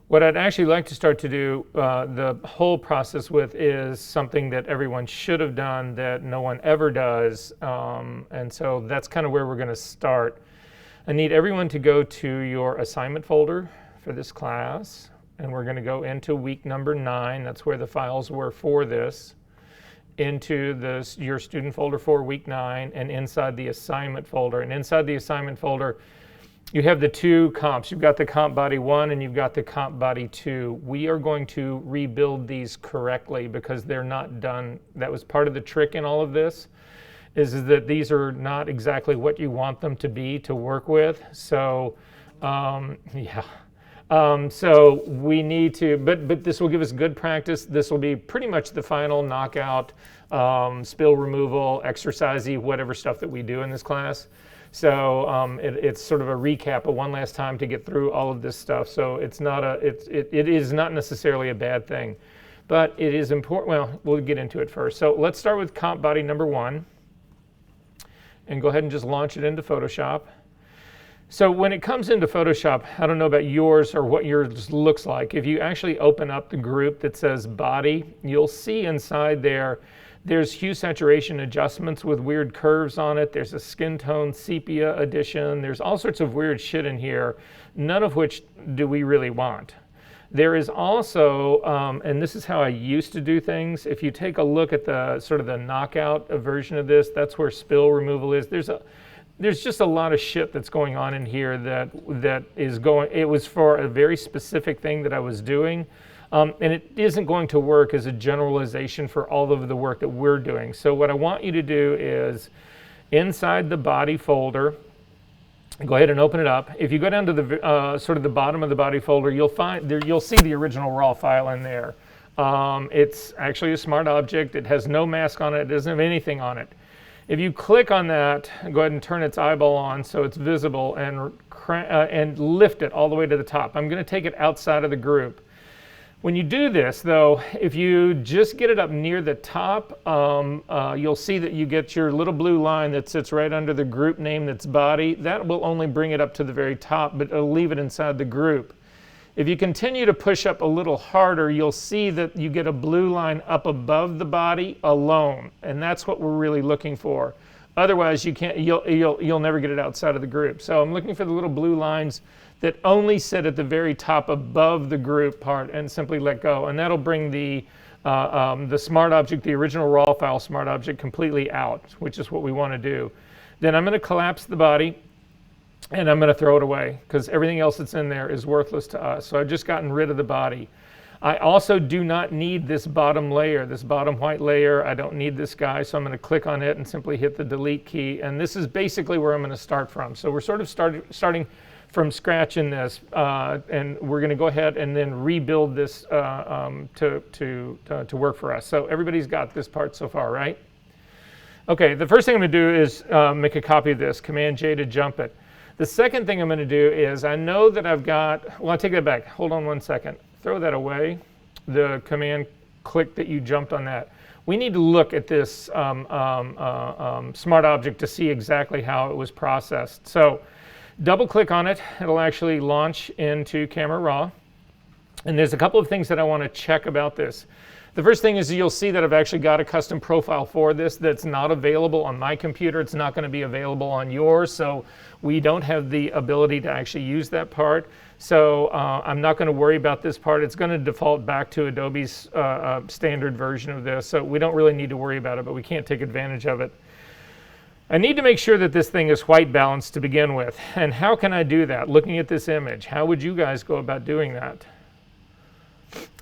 What I'd actually like to start to do the whole process with is something that everyone should have done that no one ever does. And so that's kind of where we're going to start. I need everyone to go to your assignment folder for this class. And we're going to go into week number 9. That's where the files were for this. Into your student folder for week 9 and inside the assignment folder. And inside the assignment folder, you have the 2 comps. You've got the comp body 1 and you've got the comp body 2. We are going to rebuild these correctly because they're not done. That was part of the trick in all of this, is that these are not exactly what you want them to be to work with. So, yeah. So we need to, but this will give us good practice. This will be pretty much the final knockout, spill removal, exercisey, whatever stuff that we do in this class. So it's sort of a recap of one last time to get through all of this stuff. So it's not it is not necessarily a bad thing, but it is important. Well, we'll get into it first. So let's start with comp body number 1 and go ahead and just launch it into Photoshop. So when it comes into Photoshop, I don't know about yours or what yours looks like. If you actually open up the group that says body, you'll see inside there's hue saturation adjustments with weird curves on it. There's a skin tone sepia addition. There's all sorts of weird shit in here, none of which do we really want. There is also, and this is how I used to do things. If you take a look at the sort of the knockout version of this, that's where spill removal is. There's just a lot of shit that's going on in here that is going, it was for a very specific thing that I was doing, and it isn't going to work as a generalization for all of the work that we're doing. So what I want you to do is, inside the body folder, go ahead and open it up. If you go down to the sort of the bottom of the body folder, you'll see the original raw file in there. It's actually a smart object. It has no mask on it. It doesn't have anything on it. If you click on that, go ahead and turn its eyeball on so it's visible and lift it all the way to the top. I'm going to take it outside of the group. When you do this, though, if you just get it up near the top, you'll see that you get your little blue line that sits right under the group name that's body. That will only bring it up to the very top, but it'll leave it inside the group. If you continue to push up a little harder, you'll see that you get a blue line up above the body alone, and that's what we're really looking for. Otherwise, you'll never get it outside of the group. So I'm looking for the little blue lines that only sit at the very top above the group part, and simply let go, and that'll bring the smart object, the original raw file smart object, completely out, which is what we want to do. Then I'm going to collapse the body. And I'm going to throw it away because everything else that's in there is worthless to us. So I've just gotten rid of the body. I also do not need this bottom layer, this bottom white layer. I don't need this guy, so I'm going to click on it and simply hit the delete key. And this is basically where I'm going to start from. So we're sort of starting from scratch in this, and we're going to go ahead and then rebuild this to work for us. So everybody's got this part so far, right? Okay, the first thing I'm going to do is make a copy of this, Command-J to jump it. The second thing I'm going to do is, I know that I've got, well, I'll take that back. Hold on one second. Throw that away, the command click that you jumped on that. We need to look at this smart object to see exactly how it was processed. So double click on it. It'll actually launch into Camera Raw. And there's a couple of things that I want to check about this. The first thing is you'll see that I've actually got a custom profile for this that's not available on my computer. It's not going to be available on yours, so we don't have the ability to actually use that part. So I'm not going to worry about this part. It's going to default back to Adobe's standard version of this, so we don't really need to worry about it, but we can't take advantage of it. I need to make sure that this thing is white balanced to begin with. And how can I do that? Looking at this image, how would you guys go about doing that?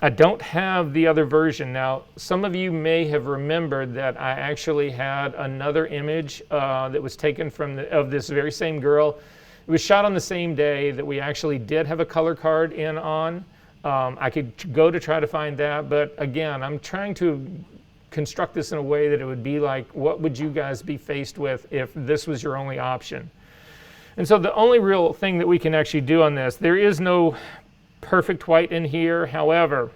I don't have the other version. Now, some of you may have remembered that I actually had another image that was taken from of this very same girl. It was shot on the same day that we actually did have a color card in on. I could go to try to find that, but again, I'm trying to construct this in a way that it would be like, what would you guys be faced with if this was your only option? And so the only real thing that we can actually do on this, there is no perfect white in here. However,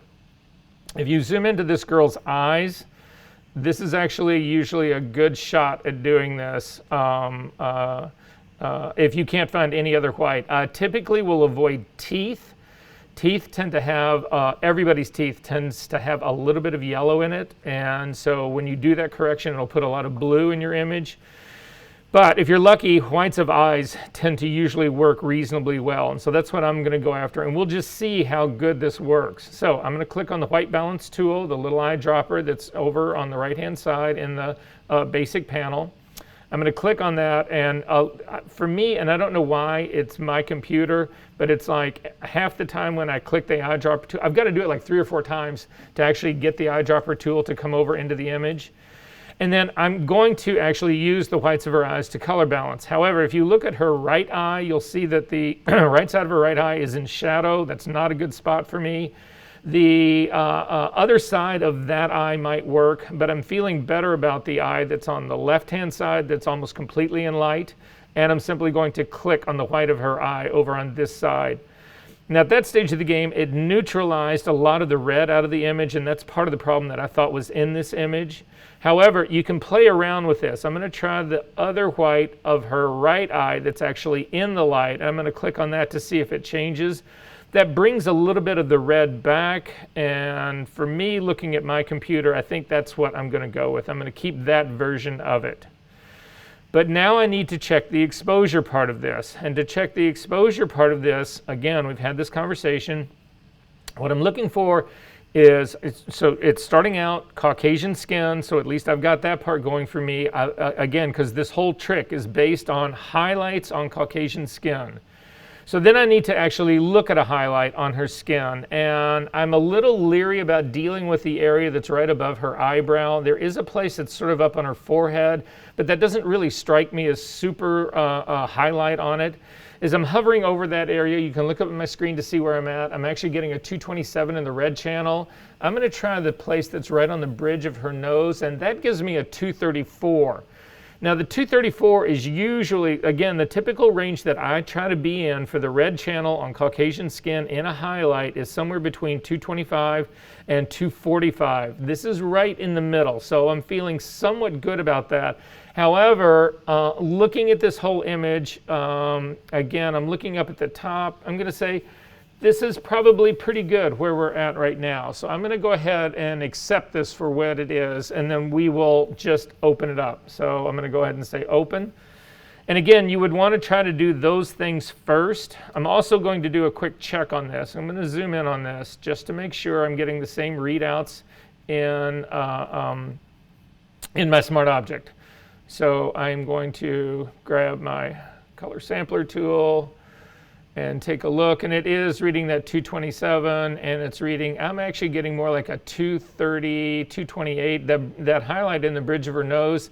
if you zoom into this girl's eyes, this is actually usually a good shot at doing this if you can't find any other white. Typically we'll avoid teeth teeth tend to have, everybody's teeth tends to have a little bit of yellow in it. And so when you do that correction, it'll put a lot of blue in your image. But if you're lucky, whites of eyes tend to usually work reasonably well. And so that's what I'm going to go after. And we'll just see how good this works. So I'm going to click on the white balance tool, the little eyedropper that's over on the right-hand side in the basic panel. I'm going to click on that. And for me, and I don't know why it's my computer, but it's like half the time when I click the eyedropper tool, I've got to do it like 3 or 4 times to actually get the eyedropper tool to come over into the image. And then I'm going to actually use the whites of her eyes to color balance. However, if you look at her right eye, you'll see that the right side of her right eye is in shadow. That's not a good spot for me. The other side of that eye might work, but I'm feeling better about the eye that's on the left-hand side that's almost completely in light. And I'm simply going to click on the white of her eye over on this side. Now at that stage of the game, it neutralized a lot of the red out of the image, and that's part of the problem that I thought was in this image. However, you can play around with this. I'm going to try the other white of her right eye that's actually in the light. I'm going to click on that to see if it changes. That brings a little bit of the red back, and for me, looking at my computer, I think that's what I'm going to go with. I'm going to keep that version of it. But now I need to check the exposure part of this. And to check the exposure part of this, again, we've had this conversation. What I'm looking for is, it's starting out Caucasian skin, so at least I've got that part going for me. Again, because this whole trick is based on highlights on Caucasian skin. So then I need to actually look at a highlight on her skin, and I'm a little leery about dealing with the area that's right above her eyebrow. There is a place that's sort of up on her forehead, but that doesn't really strike me as super highlight on it. As I'm hovering over that area, you can look up at my screen to see where I'm at. I'm actually getting a 227 in the red channel. I'm going to try the place that's right on the bridge of her nose, and that gives me a 234. Now the 234 is usually, again, the typical range that I try to be in for the red channel on Caucasian skin in a highlight is somewhere between 225 and 245. This is right in the middle, so I'm feeling somewhat good about that. However, looking at this whole image, again, I'm looking up at the top. I'm going to say this is probably pretty good where we're at right now. So I'm going to go ahead and accept this for what it is, and then we will just open it up. So I'm going to go ahead and say open. And again, you would want to try to do those things first. I'm also going to do a quick check on this. I'm going to zoom in on this just to make sure I'm getting the same readouts in my smart object. So I'm going to grab my color sampler tool and take a look, and it is reading that 227, and it's reading, I'm actually getting more like a 230, 228, that highlight in the bridge of her nose.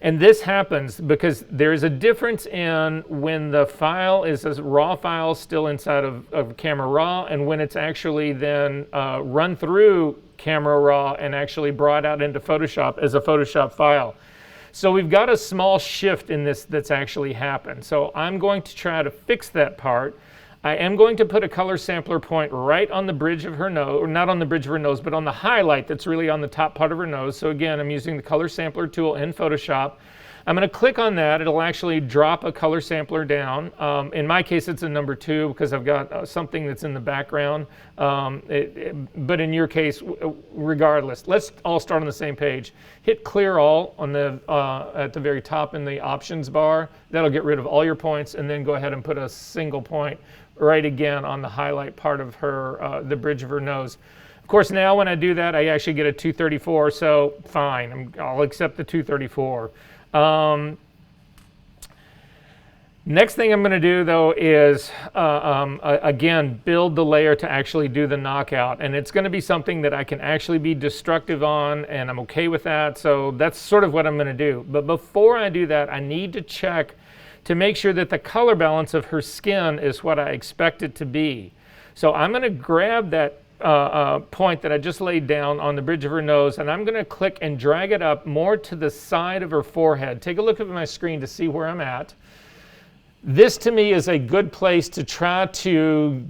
And this happens because there's a difference in when the file is a raw file still inside of Camera Raw, and when it's actually then run through Camera Raw and actually brought out into Photoshop as a Photoshop file. So we've got a small shift in this that's actually happened. So I'm going to try to fix that part. I am going to put a color sampler point right on the bridge of her nose, or not on the bridge of her nose, but on the highlight that's really on the top part of her nose. So again, I'm using the color sampler tool in Photoshop. I'm going to click on that. It'll actually drop a color sampler down. In my case, it's a number 2 because I've got something that's in the background. But in your case, regardless, let's all start on the same page. Hit clear all on the at the very top in the options bar. That'll get rid of all your points, and then go ahead and put a single point right again on the highlight part of her, the bridge of her nose. Of course, now when I do that, I actually get a 234, so fine, I'll accept the 234. Next thing I'm going to do, though, is, again, build the layer to actually do the knockout. And it's going to be something that I can actually be destructive on, and I'm okay with that. So that's sort of what I'm going to do. But before I do that, I need to check to make sure that the color balance of her skin is what I expect it to be. So I'm going to grab that point that I just laid down on the bridge of her nose, and I'm going to click and drag it up more to the side of her forehead. Take a look at my screen to see where I'm at. This to me is a good place to try to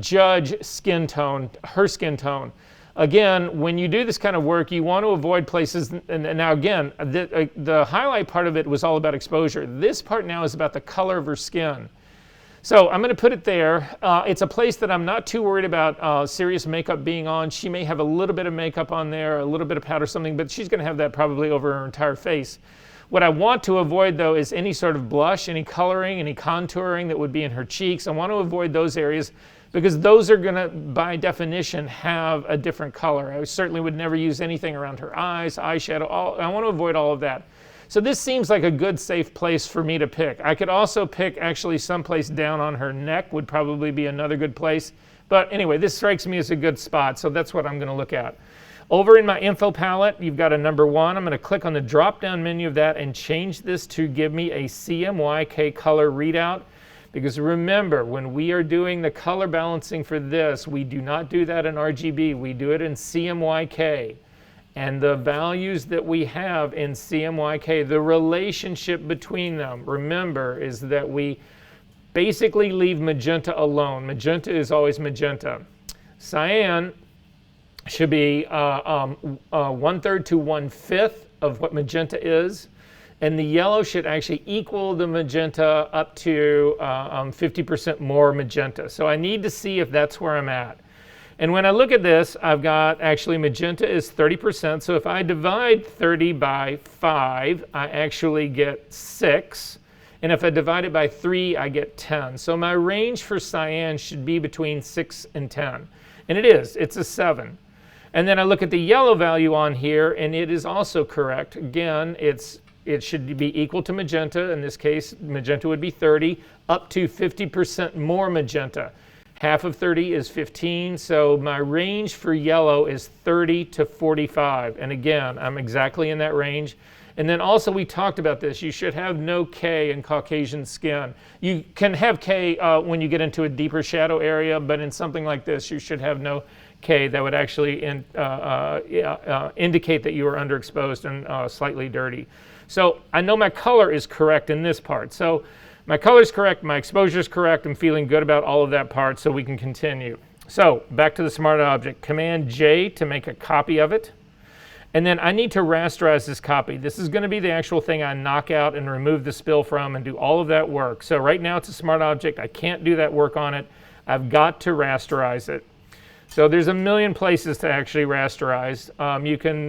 judge skin tone, her skin tone. Again, when you do this kind of work, you want to avoid places, and now again, the highlight part of it was all about exposure. This part now is about the color of her skin. So I'm going to put it there. It's a place that I'm not too worried about serious makeup being on. She may have a little bit of makeup on there, a little bit of powder, something, but she's going to have that probably over her entire face. What I want to avoid, though, is any sort of blush, any coloring, any contouring that would be in her cheeks. I want to avoid those areas because those are going to, by definition, have a different color. I certainly would never use anything around her eyes, eyeshadow. I want to avoid all of that. So this seems like a good, safe place for me to pick. I could also pick actually someplace down on her neck would probably be another good place. But anyway, this strikes me as a good spot, so that's what I'm going to look at. Over in my info palette, you've got a number 1. I'm going to click on the drop-down menu of that and change this to give me a CMYK color readout. Because remember, when we are doing the color balancing for this, we do not do that in RGB. We do it in CMYK. And the values that we have in CMYK, the relationship between them, remember, is that we basically leave magenta alone. Magenta is always magenta. Cyan should be 1/3 to 1/5 of what magenta is. And the yellow should actually equal the magenta up to 50% more magenta. So I need to see if that's where I'm at. And when I look at this, I've got actually magenta is 30%. So if I divide 30 by 5, I actually get 6. And if I divide it by 3, I get 10. So my range for cyan should be between 6 and 10. And it is. It's a 7. And then I look at the yellow value on here, and it is also correct. Again, it should be equal to magenta. In this case, magenta would be 30, up to 50% more magenta. Half of 30 is 15, so my range for yellow is 30 to 45. And again, I'm exactly in that range. And then also we talked about this, you should have no K in Caucasian skin. You can have K when you get into a deeper shadow area, but in something like this, you should have no K. That would actually indicate that you are underexposed and slightly dirty. So I know my color is correct in this part. So my color is correct, my exposure is correct, I'm feeling good about all of that part, so we can continue. So back to the Smart Object, Command J to make a copy of it. And then I need to rasterize this copy. This is going to be the actual thing I knock out and remove the spill from and do all of that work. So right now it's a Smart Object, I can't do that work on it. I've got to rasterize it. So there's a million places to actually rasterize.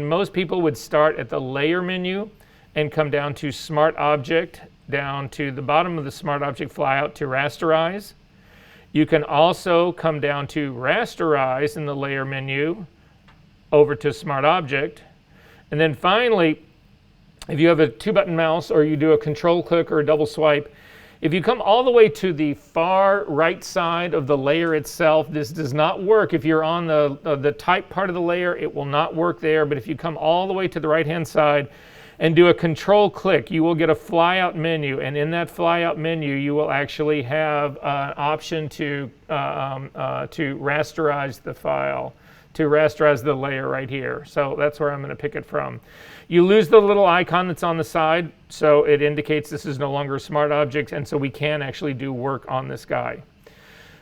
Most people would start at the Layer menu and come down to Smart Object, down to the bottom of the Smart Object flyout to rasterize. You can also come down to rasterize in the Layer menu, over to Smart Object. And then finally, if you have a 2-button mouse or you do a control click or a double swipe, if you come all the way to the far right side of the layer itself, this does not work. If you're on the type part of the layer, it will not work there. But if you come all the way to the right-hand side and do a control click, you will get a flyout menu. And in that flyout menu, you will actually have an option to rasterize the file, to rasterize the layer right here. So that's where I'm going to pick it from. You lose the little icon that's on the side, so it indicates this is no longer a Smart Object, and so we can actually do work on this guy.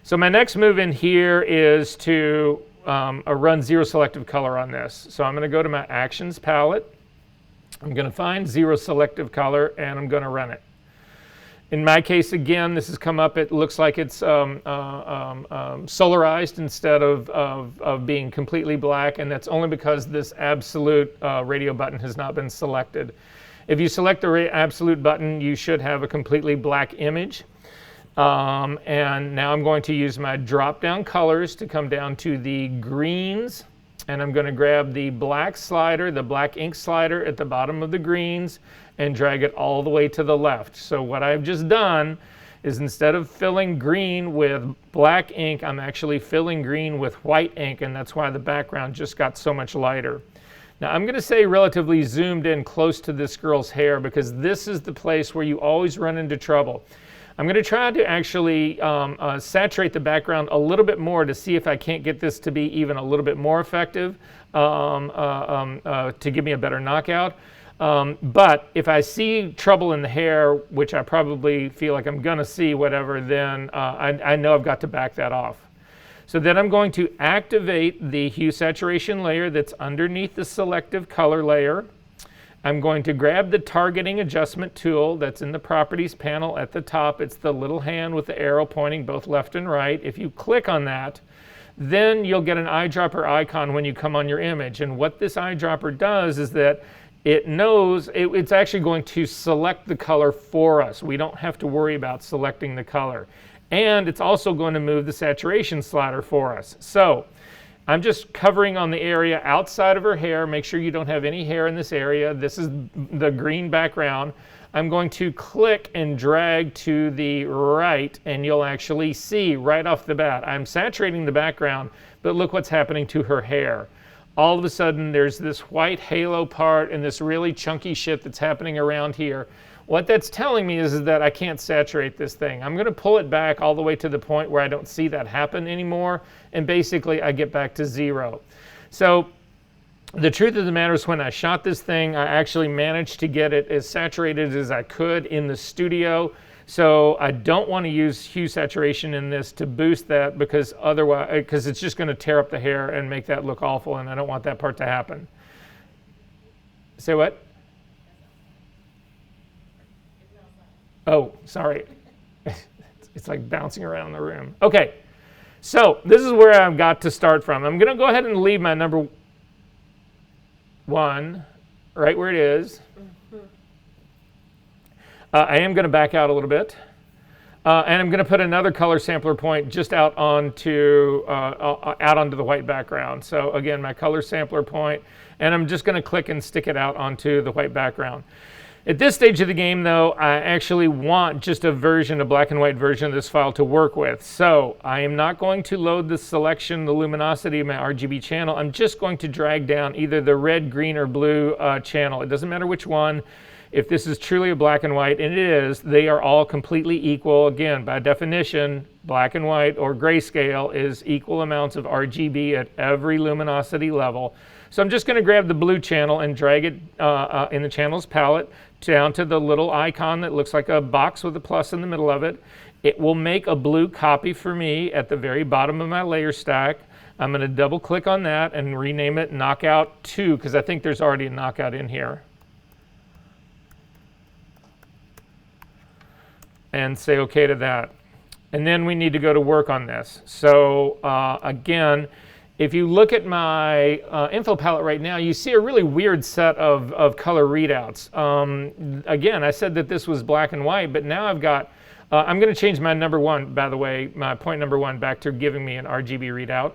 So my next move in here is to run zero selective color on this. So I'm going to go to my Actions palette. I'm going to find zero selective color, and I'm going to run it. In my case, again, this has come up, it looks like it's solarized instead of being completely black, and that's only because this absolute radio button has not been selected. If you select the absolute button, you should have a completely black image. And now I'm going to use my drop-down colors to come down to the greens, and I'm going to grab the black slider, the black ink slider at the bottom of the greens, and drag it all the way to the left. So what I've just done is instead of filling green with black ink, I'm actually filling green with white ink, and that's why the background just got so much lighter. Now I'm going to say relatively zoomed in close to this girl's hair, because this is the place where you always run into trouble. I'm going to try to actually saturate the background a little bit more to see if I can't get this to be even a little bit more effective to give me a better knockout. But if I see trouble in the hair, which I probably feel like I'm going to see, whatever, then I know I've got to back that off. So then I'm going to activate the Hue Saturation Layer that's underneath the Selective color layer. I'm going to grab the targeting adjustment tool that's in the properties panel at the top. It's the little hand with the arrow pointing both left and right. If you click on that, then you'll get an eyedropper icon when you come on your image. And what this eyedropper does is that it knows it's actually going to select the color for us. We don't have to worry about selecting the color. And it's also going to move the saturation slider for us. So I'm just covering on the area outside of her hair. Make sure you don't have any hair in this area. This is the green background. I'm going to click and drag to the right, and you'll actually see right off the bat, I'm saturating the background, but look what's happening to her hair. All of a sudden, there's this white halo part and this really chunky shit that's happening around here. What that's telling me is that I can't saturate this thing. I'm going to pull it back all the way to the point where I don't see that happen anymore, and basically I get back to 0. So the truth of the matter is when I shot this thing, I actually managed to get it as saturated as I could in the studio. So I don't want to use hue saturation in this to boost that, because otherwise, because it's just going to tear up the hair and make that look awful, and I don't want that part to happen. Say what? Oh, sorry. It's like bouncing around the room. Okay, so this is where I've got to start from. I'm going to go ahead and leave my number 1 right where it is. I am going to back out a little bit. And I'm going to put another color sampler point just out onto the white background. So again, my color sampler point, and I'm just going to click and stick it out onto the white background. At this stage of the game, though, I actually want just a black and white version of this file to work with. So I am not going to load the selection, the luminosity of my RGB channel. I'm just going to drag down either the red, green, or blue channel. It doesn't matter which one. If this is truly a black and white, and it is, they are all completely equal. Again, by definition, black and white or grayscale is equal amounts of RGB at every luminosity level. So I'm just going to grab the blue channel and drag it in the channels palette down to the little icon that looks like a box with a plus in the middle of it. It will make a blue copy for me at the very bottom of my layer stack. I'm going to double click on that and rename it Knockout 2, because I think there's already a knockout in here. And say OK to that. And then we need to go to work on this. So again, if you look at my info palette right now, you see a really weird set of color readouts. Again, I said that this was black and white, but now I've got, I'm going to change my number 1, by the way, my point number 1 back to giving me an RGB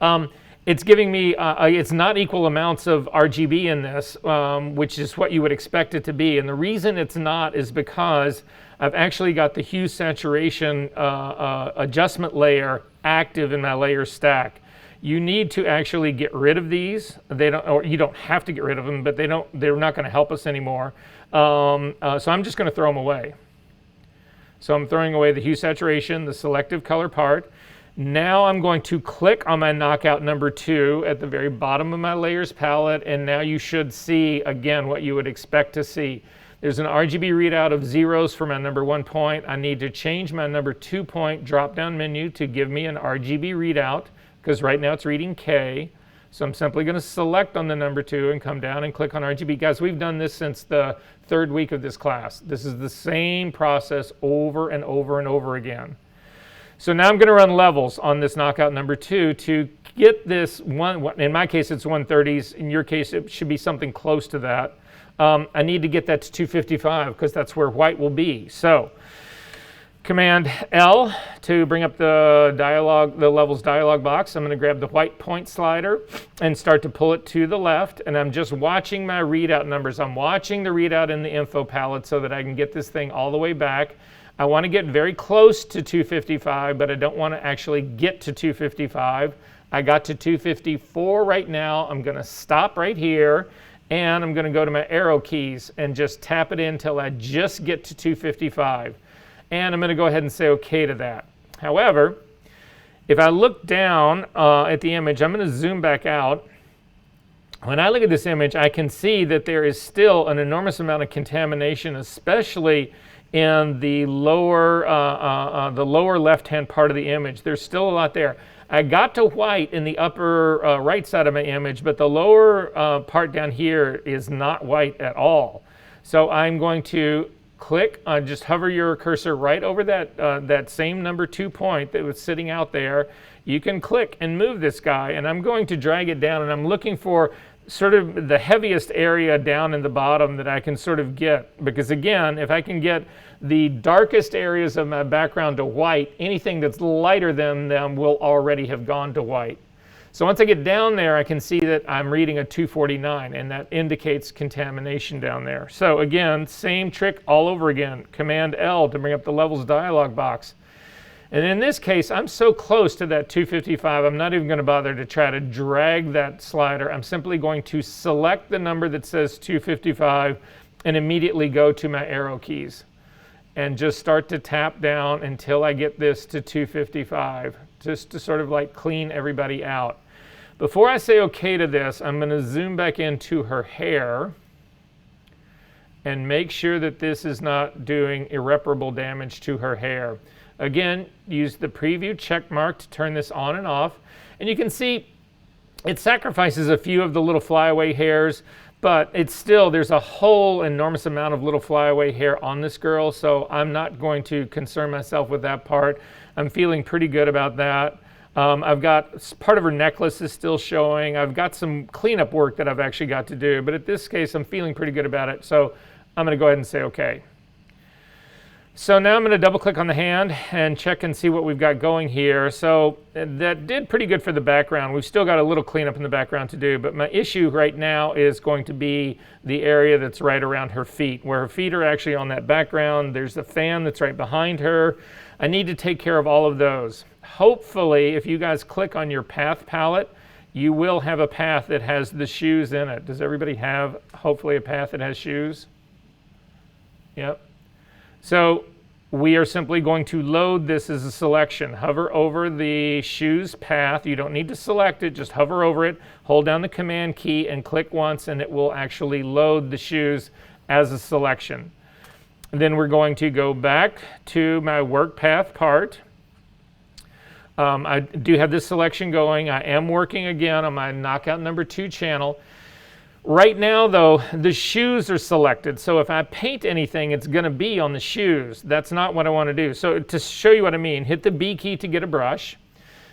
readout. It's giving me, it's not equal amounts of RGB in this, which is what you would expect it to be. And the reason it's not is because I've actually got the hue saturation adjustment layer active in my layer stack. You need to actually get rid of these. They don't, or you don't have to get rid of them, but they're not going to help us anymore. So I'm just going to throw them away. So I'm throwing away the hue saturation, the selective color part. Now I'm going to click on my knockout number 2 at the very bottom of my layers palette, and now you should see, again, what you would expect to see. There's an RGB readout of 0s for my number 1 point. I need to change my number 2 point drop-down menu to give me an RGB readout, because right now it's reading K. So I'm simply going to select on the number 2 and come down and click on RGB. Guys, we've done this since the 3rd week of this class. This is the same process over and over and over again. So now I'm going to run levels on this knockout number 2 to get this one. In my case, it's 130s. In your case, it should be something close to that. I need to get that to 255 because that's where white will be. So Command L to bring up the levels dialog box. I'm going to grab the white point slider and start to pull it to the left. And I'm just watching my readout numbers. I'm watching the readout in the info palette so that I can get this thing all the way back. I want to get very close to 255, but I don't want to actually get to 255. I got to 254 right now. I'm going to stop right here, and I'm going to go to my arrow keys and just tap it in until I just get to 255. And I'm going to go ahead and say OK to that. However, if I look down at the image, I'm going to zoom back out. When I look at this image, I can see that there is still an enormous amount of contamination, especially in the lower left-hand part of the image. There's still a lot there. I got to white in the upper right side of my image, but the lower part down here is not white at all. So I'm going to click, just hover your cursor right over that same number 2 point that was sitting out there. You can click and move this guy, and I'm going to drag it down, and I'm looking for sort of the heaviest area down in the bottom that I can sort of get. Because again, if I can get the darkest areas of my background to white, anything that's lighter than them will already have gone to white. So once I get down there, I can see that I'm reading a 249, and that indicates contamination down there. So again, same trick all over again. Command L to bring up the levels dialog box. And in this case, I'm so close to that 255, I'm not even going to bother to try to drag that slider. I'm simply going to select the number that says 255 and immediately go to my arrow keys and just start to tap down until I get this to 255, just to sort of like clean everybody out. Before I say OK to this, I'm going to zoom back into her hair and make sure that this is not doing irreparable damage to her hair. Again, use the preview check mark to turn this on and off. And you can see it sacrifices a few of the little flyaway hairs, but it's still, there's a whole enormous amount of little flyaway hair on this girl, so I'm not going to concern myself with that part. I'm feeling pretty good about that. I've got part of her necklace is still showing. I've got some cleanup work that I've actually got to do, but at this case, I'm feeling pretty good about it, so I'm going to go ahead and say OK. So now I'm going to double click on the hand and check and see what we've got going here. So that did pretty good for the background. We've still got a little cleanup in the background to do, but my issue right now is going to be the area that's right around her feet, where her feet are actually on that background. There's the fan that's right behind her. I need to take care of all of those. Hopefully, if you guys click on your path palette, you will have a path that has the shoes in it. Does everybody have, hopefully, a path that has shoes? Yep. So we are simply going to load this as a selection. Hover over the shoes path. You don't need to select it, just hover over it, hold down the command key and click once, and it will actually load the shoes as a selection. Then we're going to go back to my work path part. I do have this selection going. I am working again on my knockout number 2 channel. Right now, though, the shoes are selected, so if I paint anything, it's going to be on the shoes. That's not what I want to do. So to show you what I mean, hit the B key to get a brush.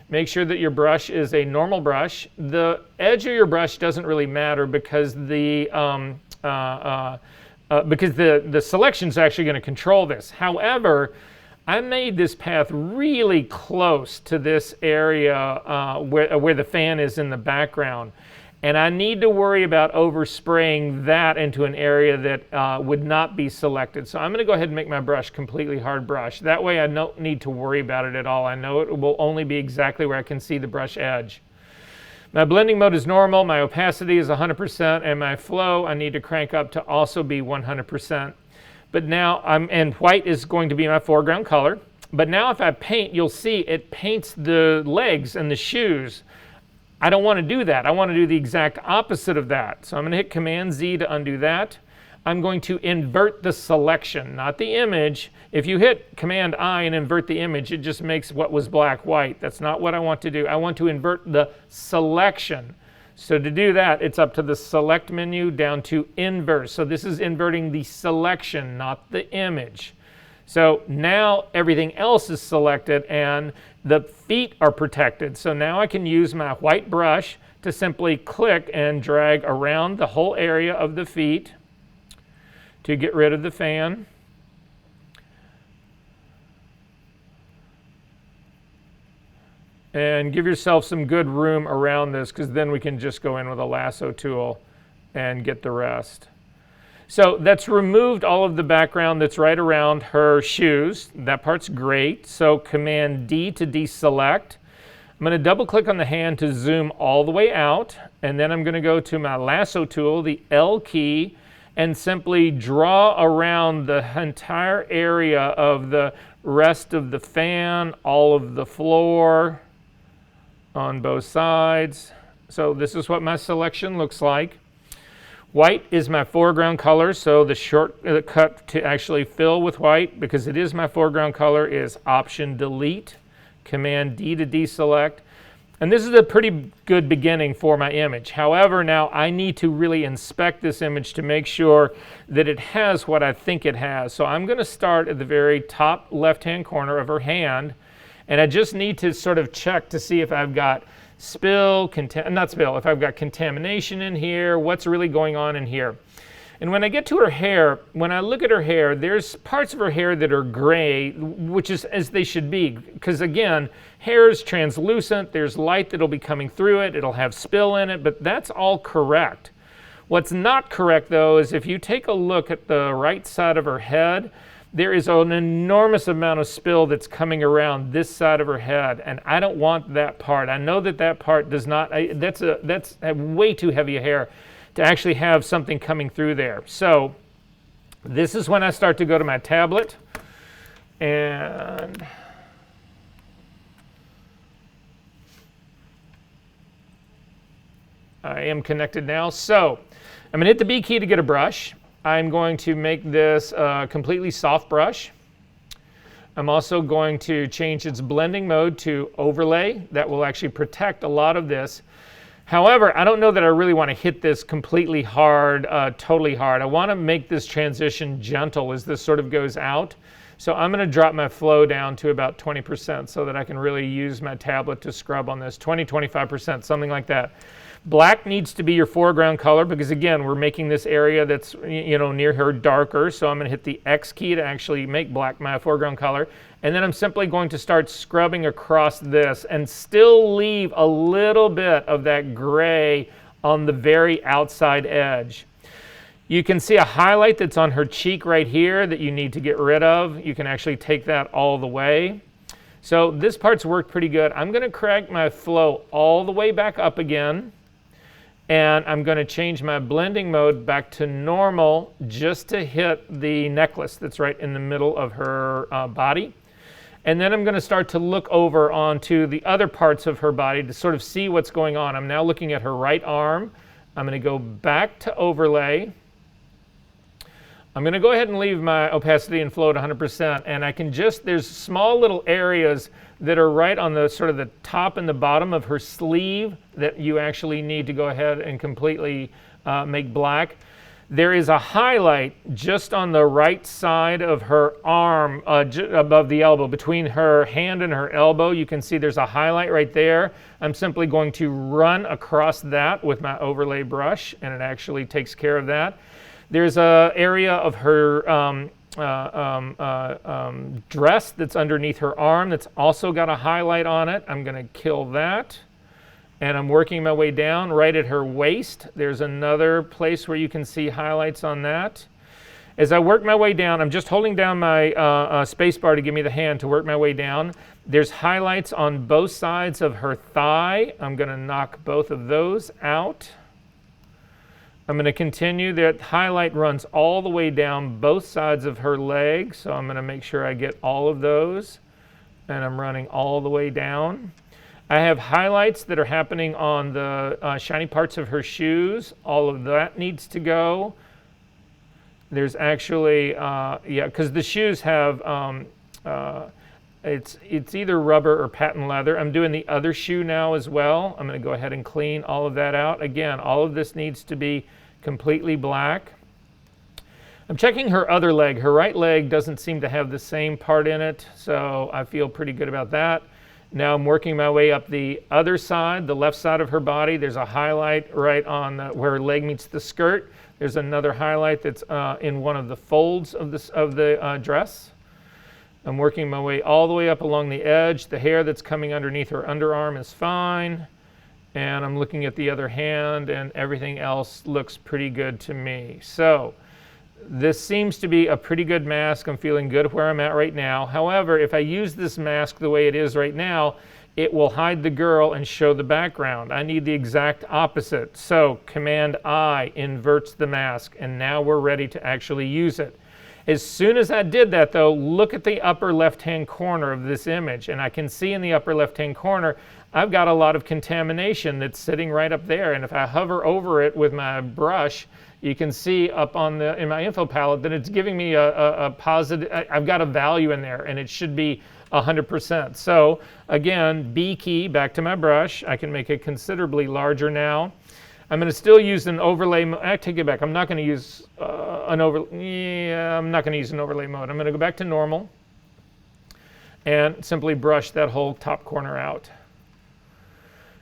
Make sure that your brush is a normal brush. The edge of your brush doesn't really matter because the selection is actually going to control this. However, I made this path really close to this area where the fan is in the background. And I need to worry about overspraying that into an area that would not be selected. So I'm going to go ahead and make my brush completely hard brush. That way I don't need to worry about it at all. I know it will only be exactly where I can see the brush edge. My blending mode is normal, my opacity is 100%, and my flow I need to crank up to also be 100%. But now, and white is going to be my foreground color. But now if I paint, you'll see it paints the legs and the shoes. I don't want to do that. I want to do the exact opposite of that. So I'm going to hit Command Z to undo that. I'm going to invert the selection, not the image. If you hit Command I and invert the image, it just makes what was black white. That's not what I want to do. I want to invert the selection. So to do that, it's up to the Select menu down to Invert. So this is inverting the selection, not the image. So now everything else is selected and the feet are protected. So now I can use my white brush to simply click and drag around the whole area of the feet to get rid of the fan. And give yourself some good room around this, because then we can just go in with a lasso tool and get the rest. So that's removed all of the background that's right around her shoes. That part's great. So Command D to deselect. I'm going to double click on the hand to zoom all the way out, and then I'm going to go to my lasso tool, the L key, and simply draw around the entire area of the rest of the fan, all of the floor on both sides. So this is what my selection looks like. White is my foreground color, so the shortcut to actually fill with white, because it is my foreground color, is Option Delete, Command D to deselect. And this is a pretty good beginning for my image. However, now I need to really inspect this image to make sure that it has what I think it has. So I'm going to start at the very top left-hand corner of her hand, and I just need to sort of check to see if I've got if I've got contamination in here, what's really going on in here. And when I get to her hair, when I look at her hair, there's parts of her hair that are gray, which is as they should be. Because again, hair is translucent, there's light that'll be coming through it, it'll have spill in it, but that's all correct. What's not correct though is if you take a look at the right side of her head, there is an enormous amount of spill that's coming around this side of her head, and I don't want that part. I know that that part does not, that's way too heavy a hair to actually have something coming through there. So this is when I start to go to my tablet, and I am connected now. So I'm gonna hit the B key to get a brush. I'm going to make this a completely soft brush. I'm also going to change its blending mode to overlay. That will actually protect a lot of this. However, I don't know that I really want to hit this completely hard, totally hard. I want to make this transition gentle as this sort of goes out. So I'm going to drop my flow down to about 20% so that I can really use my tablet to scrub on this, 20-25%, something like that. Black needs to be your foreground color because again, we're making this area that's near her darker. So I'm going to hit the X key to actually make black my foreground color. And then I'm simply going to start scrubbing across this and still leave a little bit of that gray on the very outside edge. You can see a highlight that's on her cheek right here that you need to get rid of. You can actually take that all the way. So this part's worked pretty good. I'm going to crank my flow all the way back up again. And I'm going to change my blending mode back to normal just to hit the necklace that's right in the middle of her body. And then I'm going to start to look over onto the other parts of her body to sort of see what's going on. I'm now looking at her right arm. I'm going to go back to overlay. I'm going to go ahead and leave my opacity and flow at 100%. And I can there's small little areas that are right on the sort of the top and the bottom of her sleeve that you actually need to go ahead and completely make black. There is a highlight just on the right side of her arm, above the elbow, between her hand and her elbow. You can see there's a highlight right there. I'm simply going to run across that with my overlay brush, and it actually takes care of that. There's an area of her dress that's underneath her arm that's also got a highlight on it. I'm going to kill that. And I'm working my way down right at her waist. There's another place where you can see highlights on that. As I work my way down, I'm just holding down my space bar to give me the hand to work my way down. There's highlights on both sides of her thigh. I'm going to knock both of those out. I'm going to continue. That highlight runs all the way down both sides of her leg. So I'm going to make sure I get all of those. And I'm running all the way down. I have highlights that are happening on the shiny parts of her shoes. All of that needs to go. There's actually, because the shoes have, it's either rubber or patent leather. I'm doing the other shoe now as well. I'm going to go ahead and clean all of that out. Again, all of this needs to be completely black. I'm checking her other leg. Her right leg doesn't seem to have the same part in it, so I feel pretty good about that. Now I'm working my way up the other side, the left side of her body. There's a highlight right on where her leg meets the skirt. There's another highlight that's in one of the folds of the dress. I'm working my way all the way up along the edge. The hair that's coming underneath her underarm is fine. And I'm looking at the other hand, and everything else looks pretty good to me. So this seems to be a pretty good mask. I'm feeling good where I'm at right now. However, if I use this mask the way it is right now, it will hide the girl and show the background. I need the exact opposite. So Command I inverts the mask, and now we're ready to actually use it. As soon as I did that though, look at the upper left-hand corner of this image, and I can see in the upper left-hand corner, I've got a lot of contamination that's sitting right up there, and if I hover over it with my brush, you can see up on in my info palette that it's giving me a positive, I've got a value in there, and it should be 100%. So again, B key, back to my brush. I can make it considerably larger now. I'm going to still use an overlay. I take it back. I'm not going to use I'm not going to use an overlay mode. I'm going to go back to normal and simply brush that whole top corner out.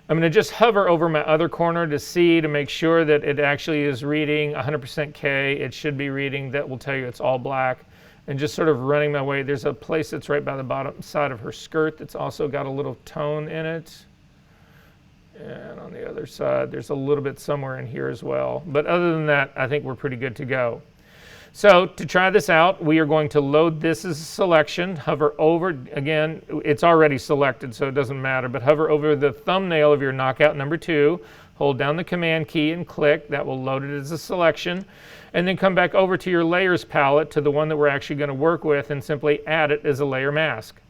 I'm going to just hover over my other corner to make sure that it actually is reading 100% K. It should be reading. That will tell you it's all black. And just sort of running my way. There's a place that's right by the bottom side of her skirt that's also got a little tone in it. And on the other side, there's a little bit somewhere in here as well. But other than that, I think we're pretty good to go. So to try this out, we are going to load this as a selection, hover over, again, it's already selected, so it doesn't matter, but hover over the thumbnail of your knockout number 2, hold down the command key and click, that will load it as a selection, and then come back over to your layers palette to the one that we're actually going to work with and simply add it as a layer mask.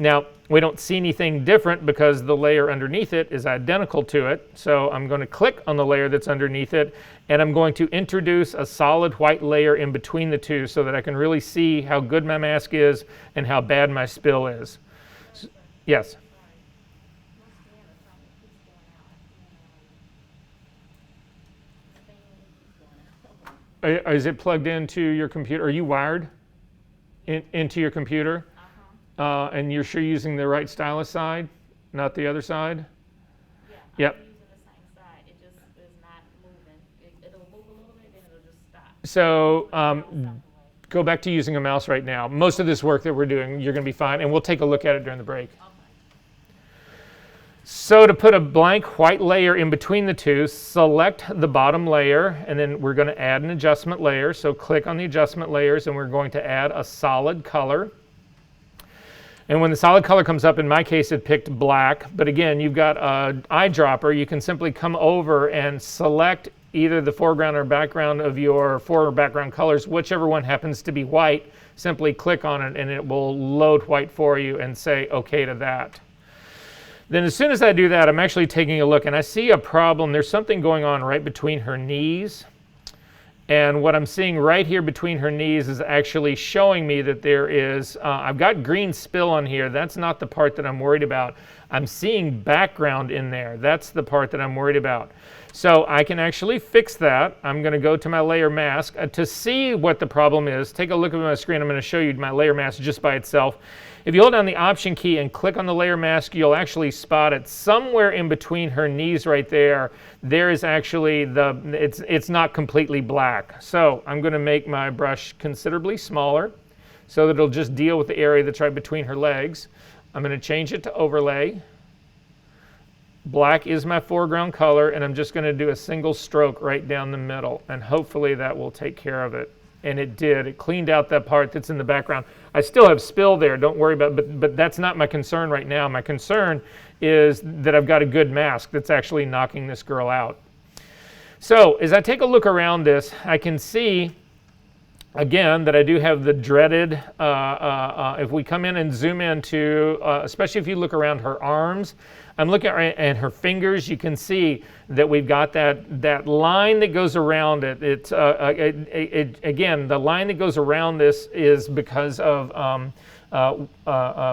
Now, we don't see anything different because the layer underneath it is identical to it. So I'm going to click on the layer that's underneath it, and I'm going to introduce a solid white layer in between the two so that I can really see how good my mask is and how bad my spill is. Yes? Is it plugged into your computer? Are you wired into your computer? And you're sure you're using the right stylus side, not the other side? Yeah, yep. I'm using the same side. It just is not moving. It'll move a little bit, then it'll just stop. So go back to using a mouse right now. Most of this work that we're doing, you're going to be fine, and we'll take a look at it during the break. Okay. So to put a blank white layer in between the two, select the bottom layer, and then we're going to add an adjustment layer. So click on the adjustment layers, and we're going to add a solid color. And when the solid color comes up, in my case, it picked black. But again, you've got an eyedropper. You can simply come over and select either the foreground or background of your four background colors, whichever one happens to be white. Simply click on it, and it will load white for you and say OK to that. Then as soon as I do that, I'm actually taking a look, and I see a problem. There's something going on right between her knees. And what I'm seeing right here between her knees is actually showing me that there is, I've got green spill on here. That's not the part that I'm worried about. I'm seeing background in there. That's the part that I'm worried about. So I can actually fix that. I'm going to go to my layer mask. To see what the problem is, take a look at my screen. I'm going to show you my layer mask just by itself. If you hold down the Option key and click on the layer mask, you'll actually spot it somewhere in between her knees right there. There is actually it's not completely black. So I'm going to make my brush considerably smaller so that it'll just deal with the area that's right between her legs. I'm going to change it to overlay. Black is my foreground color, and I'm just going to do a single stroke right down the middle, and hopefully that will take care of it. And it did. It cleaned out that part that's in the background. I still have spill there, don't worry about it, but that's not my concern right now. My concern is that I've got a good mask that's actually knocking this girl out. So as I take a look around this, I can see again that I do have the dreaded, if we come in and zoom into, especially if you look around her arms, I'm looking at her fingers, you can see that we've got that line that goes around it. It's again, the line that goes around this is because of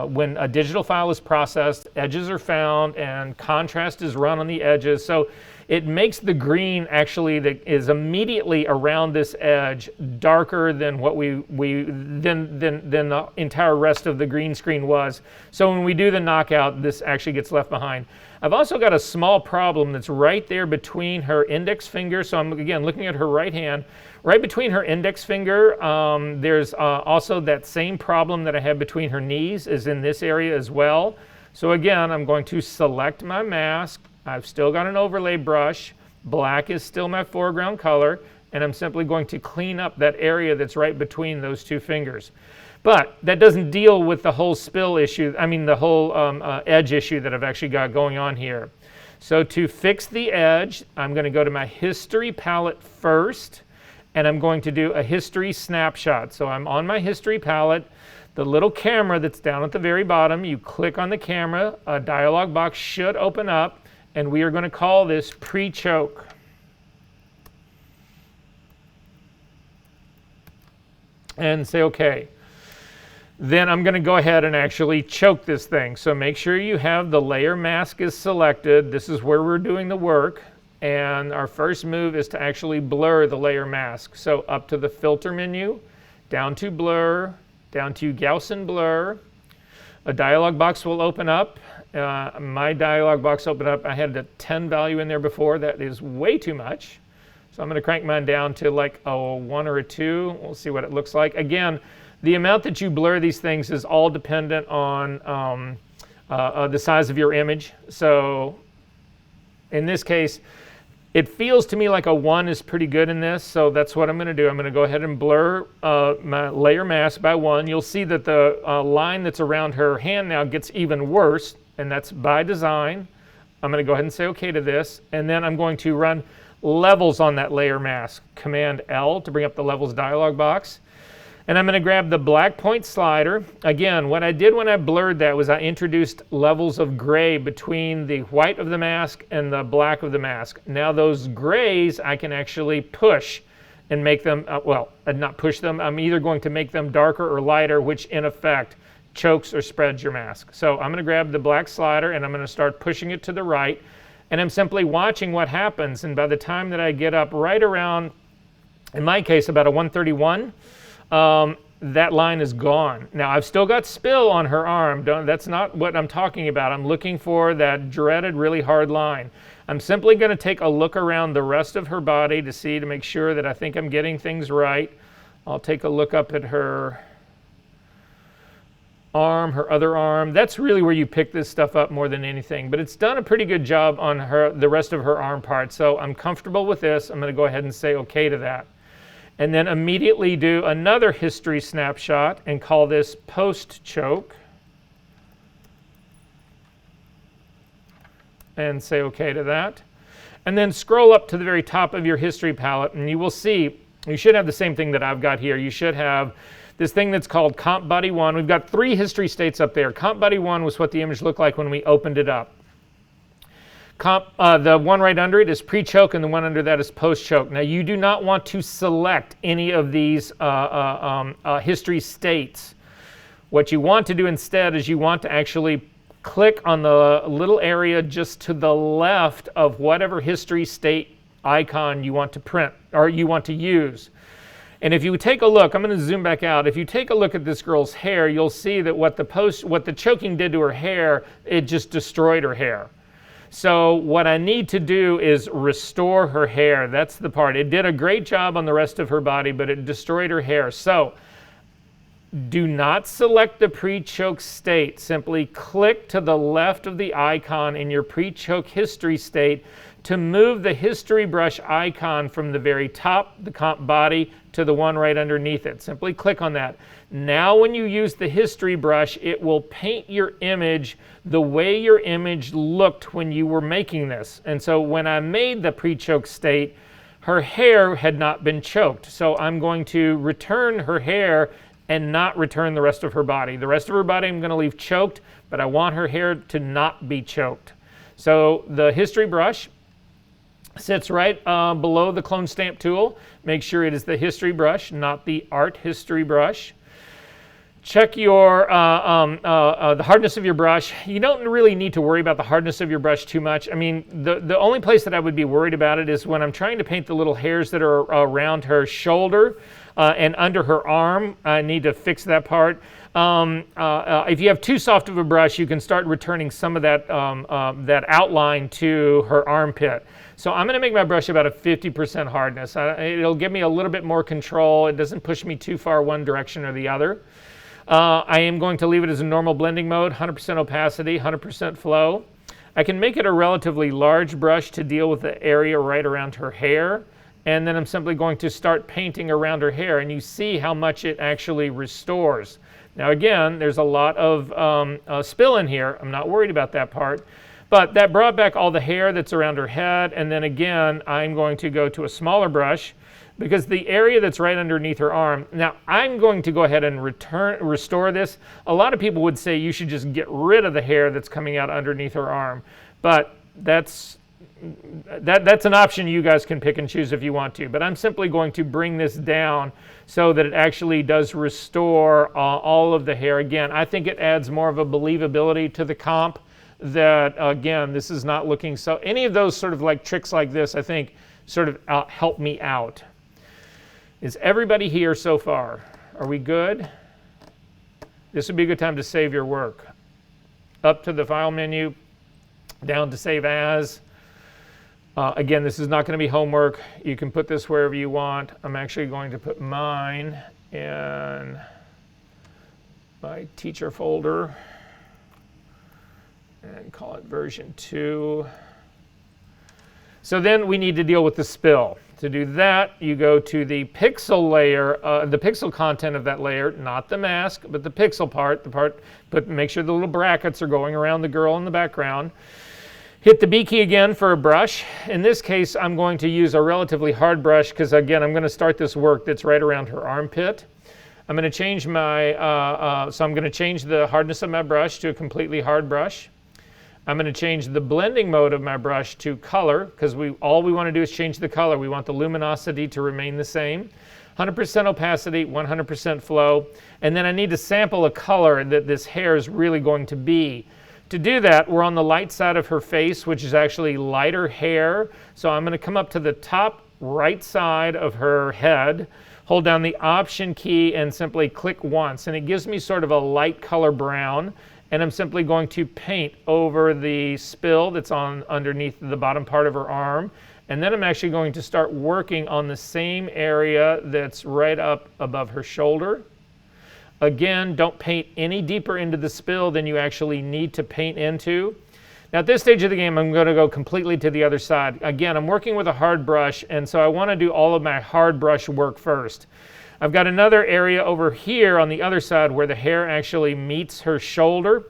when a digital file is processed, edges are found and contrast is run on the edges. So it makes the green actually that is immediately around this edge darker than what than the entire rest of the green screen was. So when we do the knockout, this actually gets left behind. I've also got a small problem that's right there between her index finger. So I'm again looking at her right hand. Right between her index finger, there's also that same problem that I have between her knees is in this area as well. So again, I'm going to select my mask. I've still got an overlay brush. Black is still my foreground color, and I'm simply going to clean up that area that's right between those two fingers. But that doesn't deal with the whole spill issue, the whole edge issue that I've actually got going on here. So to fix the edge, I'm going to go to my history palette first, and I'm going to do a history snapshot. So I'm on my history palette. The little camera that's down at the very bottom, you click on the camera, a dialog box should open up, and we are going to call this pre-choke. and say okay. Then I'm going to go ahead and actually choke this thing. So make sure you have the layer mask is selected. This is where we're doing the work. And our first move is to actually blur the layer mask. So up to the filter menu, down to blur, down to Gaussian blur. A dialog box will open up. My dialog box opened up. I had a 10 value in there before. That is way too much. So I'm going to crank mine down to like a 1 or a 2. We'll see what it looks like. Again, the amount that you blur these things is all dependent on the size of your image. So in this case, it feels to me like a 1 is pretty good in this, so that's what I'm going to do. I'm going to go ahead and blur my layer mask by 1. You'll see that the line that's around her hand now gets even worse, and that's by design. I'm going to go ahead and say OK to this, and then I'm going to run levels on that layer mask. Command L to bring up the levels dialog box. And I'm going to grab the black point slider. Again, what I did when I blurred that was I introduced levels of gray between the white of the mask and the black of the mask. Now those grays I can actually push and make them, not push them. I'm either going to make them darker or lighter, which in effect chokes or spreads your mask. So I'm going to grab the black slider and I'm going to start pushing it to the right. And I'm simply watching what happens. And by the time that I get up right around, in my case, about a 131, that line is gone. Now I've still got spill on her arm. That's not what I'm talking about. I'm looking for that dreaded really hard line. I'm simply going to take a look around the rest of her body to make sure that I think I'm getting things right. I'll take a look up at her arm, her other arm. That's really where you pick this stuff up more than anything, but it's done a pretty good job on the rest of her arm part. So I'm comfortable with this. I'm going to go ahead and say okay to that. And then immediately do another history snapshot and call this post choke. And say OK to that. And then scroll up to the very top of your history palette and you will see, you should have the same thing that I've got here. You should have this thing that's called Comp Body 1. We've got 3 history states up there. Comp Body 1 was what the image looked like when we opened it up. The one right under it is pre-choke and the one under that is post-choke. Now you do not want to select any of these history states. What you want to do instead is you want to actually click on the little area just to the left of whatever history state icon you want to print or you want to use. And if you take a look, I'm going to zoom back out. If you take a look at this girl's hair, you'll see that what the choking did to her hair, it just destroyed her hair. So what I need to do is restore her hair. That's the part. It did a great job on the rest of her body, but it destroyed her hair. So do not select the pre-choke state. Simply click to the left of the icon in your pre-choke history state to move the history brush icon from the very top, the comp body, to the one right underneath it. Simply click on that. Now when you use the history brush, it will paint your image the way your image looked when you were making this. And so when I made the pre-choke state, her hair had not been choked. So I'm going to return her hair and not return the rest of her body. The rest of her body I'm going to leave choked, but I want her hair to not be choked. So the history brush sits right below the clone stamp tool. Make sure it is the history brush, not the art history brush. Check your the hardness of your brush. You don't really need to worry about the hardness of your brush too much. I mean, the only place that I would be worried about it is when I'm trying to paint the little hairs that are around her shoulder and under her arm. I need to fix that part. If you have too soft of a brush, you can start returning some of that, that outline to her armpit. So I'm going to make my brush about a 50% hardness. It'll give me a little bit more control. It doesn't push me too far one direction or the other. I am going to leave it as a normal blending mode, 100% opacity, 100% flow. I can make it a relatively large brush to deal with the area right around her hair. And then I'm simply going to start painting around her hair. And you see how much it actually restores. Now again, there's a lot of spill in here. I'm not worried about that part. But that brought back all the hair that's around her head. And then again, I'm going to go to a smaller brush because the area that's right underneath her arm. Now I'm going to go ahead and restore this. A lot of people would say you should just get rid of the hair that's coming out underneath her arm. But that's that's an option you guys can pick and choose if you want to, but I'm simply going to bring this down so that it actually does restore all of the hair. Again, I think it adds more of a believability to the comp that, again, this is not looking so, any of those sort of like tricks like this, I think, sort of help me out. Is everybody here so far? Are we good? This would be a good time to save your work. Up to the File menu, down to Save As. Again, this is not going to be homework. You can put this wherever you want. I'm actually going to put mine in my teacher folder and call it version 2. So then we need to deal with the spill. To do that, you go to the pixel layer, the pixel content of that layer, not the mask, but the pixel part, make sure the little brackets are going around the girl in the background. Hit the B key again for a brush. In this case, I'm going to use a relatively hard brush because, again, I'm going to start this work that's right around her armpit. I'm going to change my, so I'm going to change the hardness of my brush to a completely hard brush. I'm going to change the blending mode of my brush to color because all we want to do is change the color. We want the luminosity to remain the same. 100% opacity, 100% flow. And then I need to sample a color that this hair is really going to be. To do that, we're on the light side of her face, which is actually lighter hair. So I'm going to come up to the top right side of her head, hold down the Option key, and simply click once. And it gives me sort of a light color brown. And I'm simply going to paint over the spill that's underneath the bottom part of her arm. And then I'm actually going to start working on the same area that's right up above her shoulder. Again, don't paint any deeper into the spill than you actually need to paint into. Now at this stage of the game, I'm going to go completely to the other side. Again, I'm working with a hard brush, and so I want to do all of my hard brush work first. I've got another area over here on the other side where the hair actually meets her shoulder.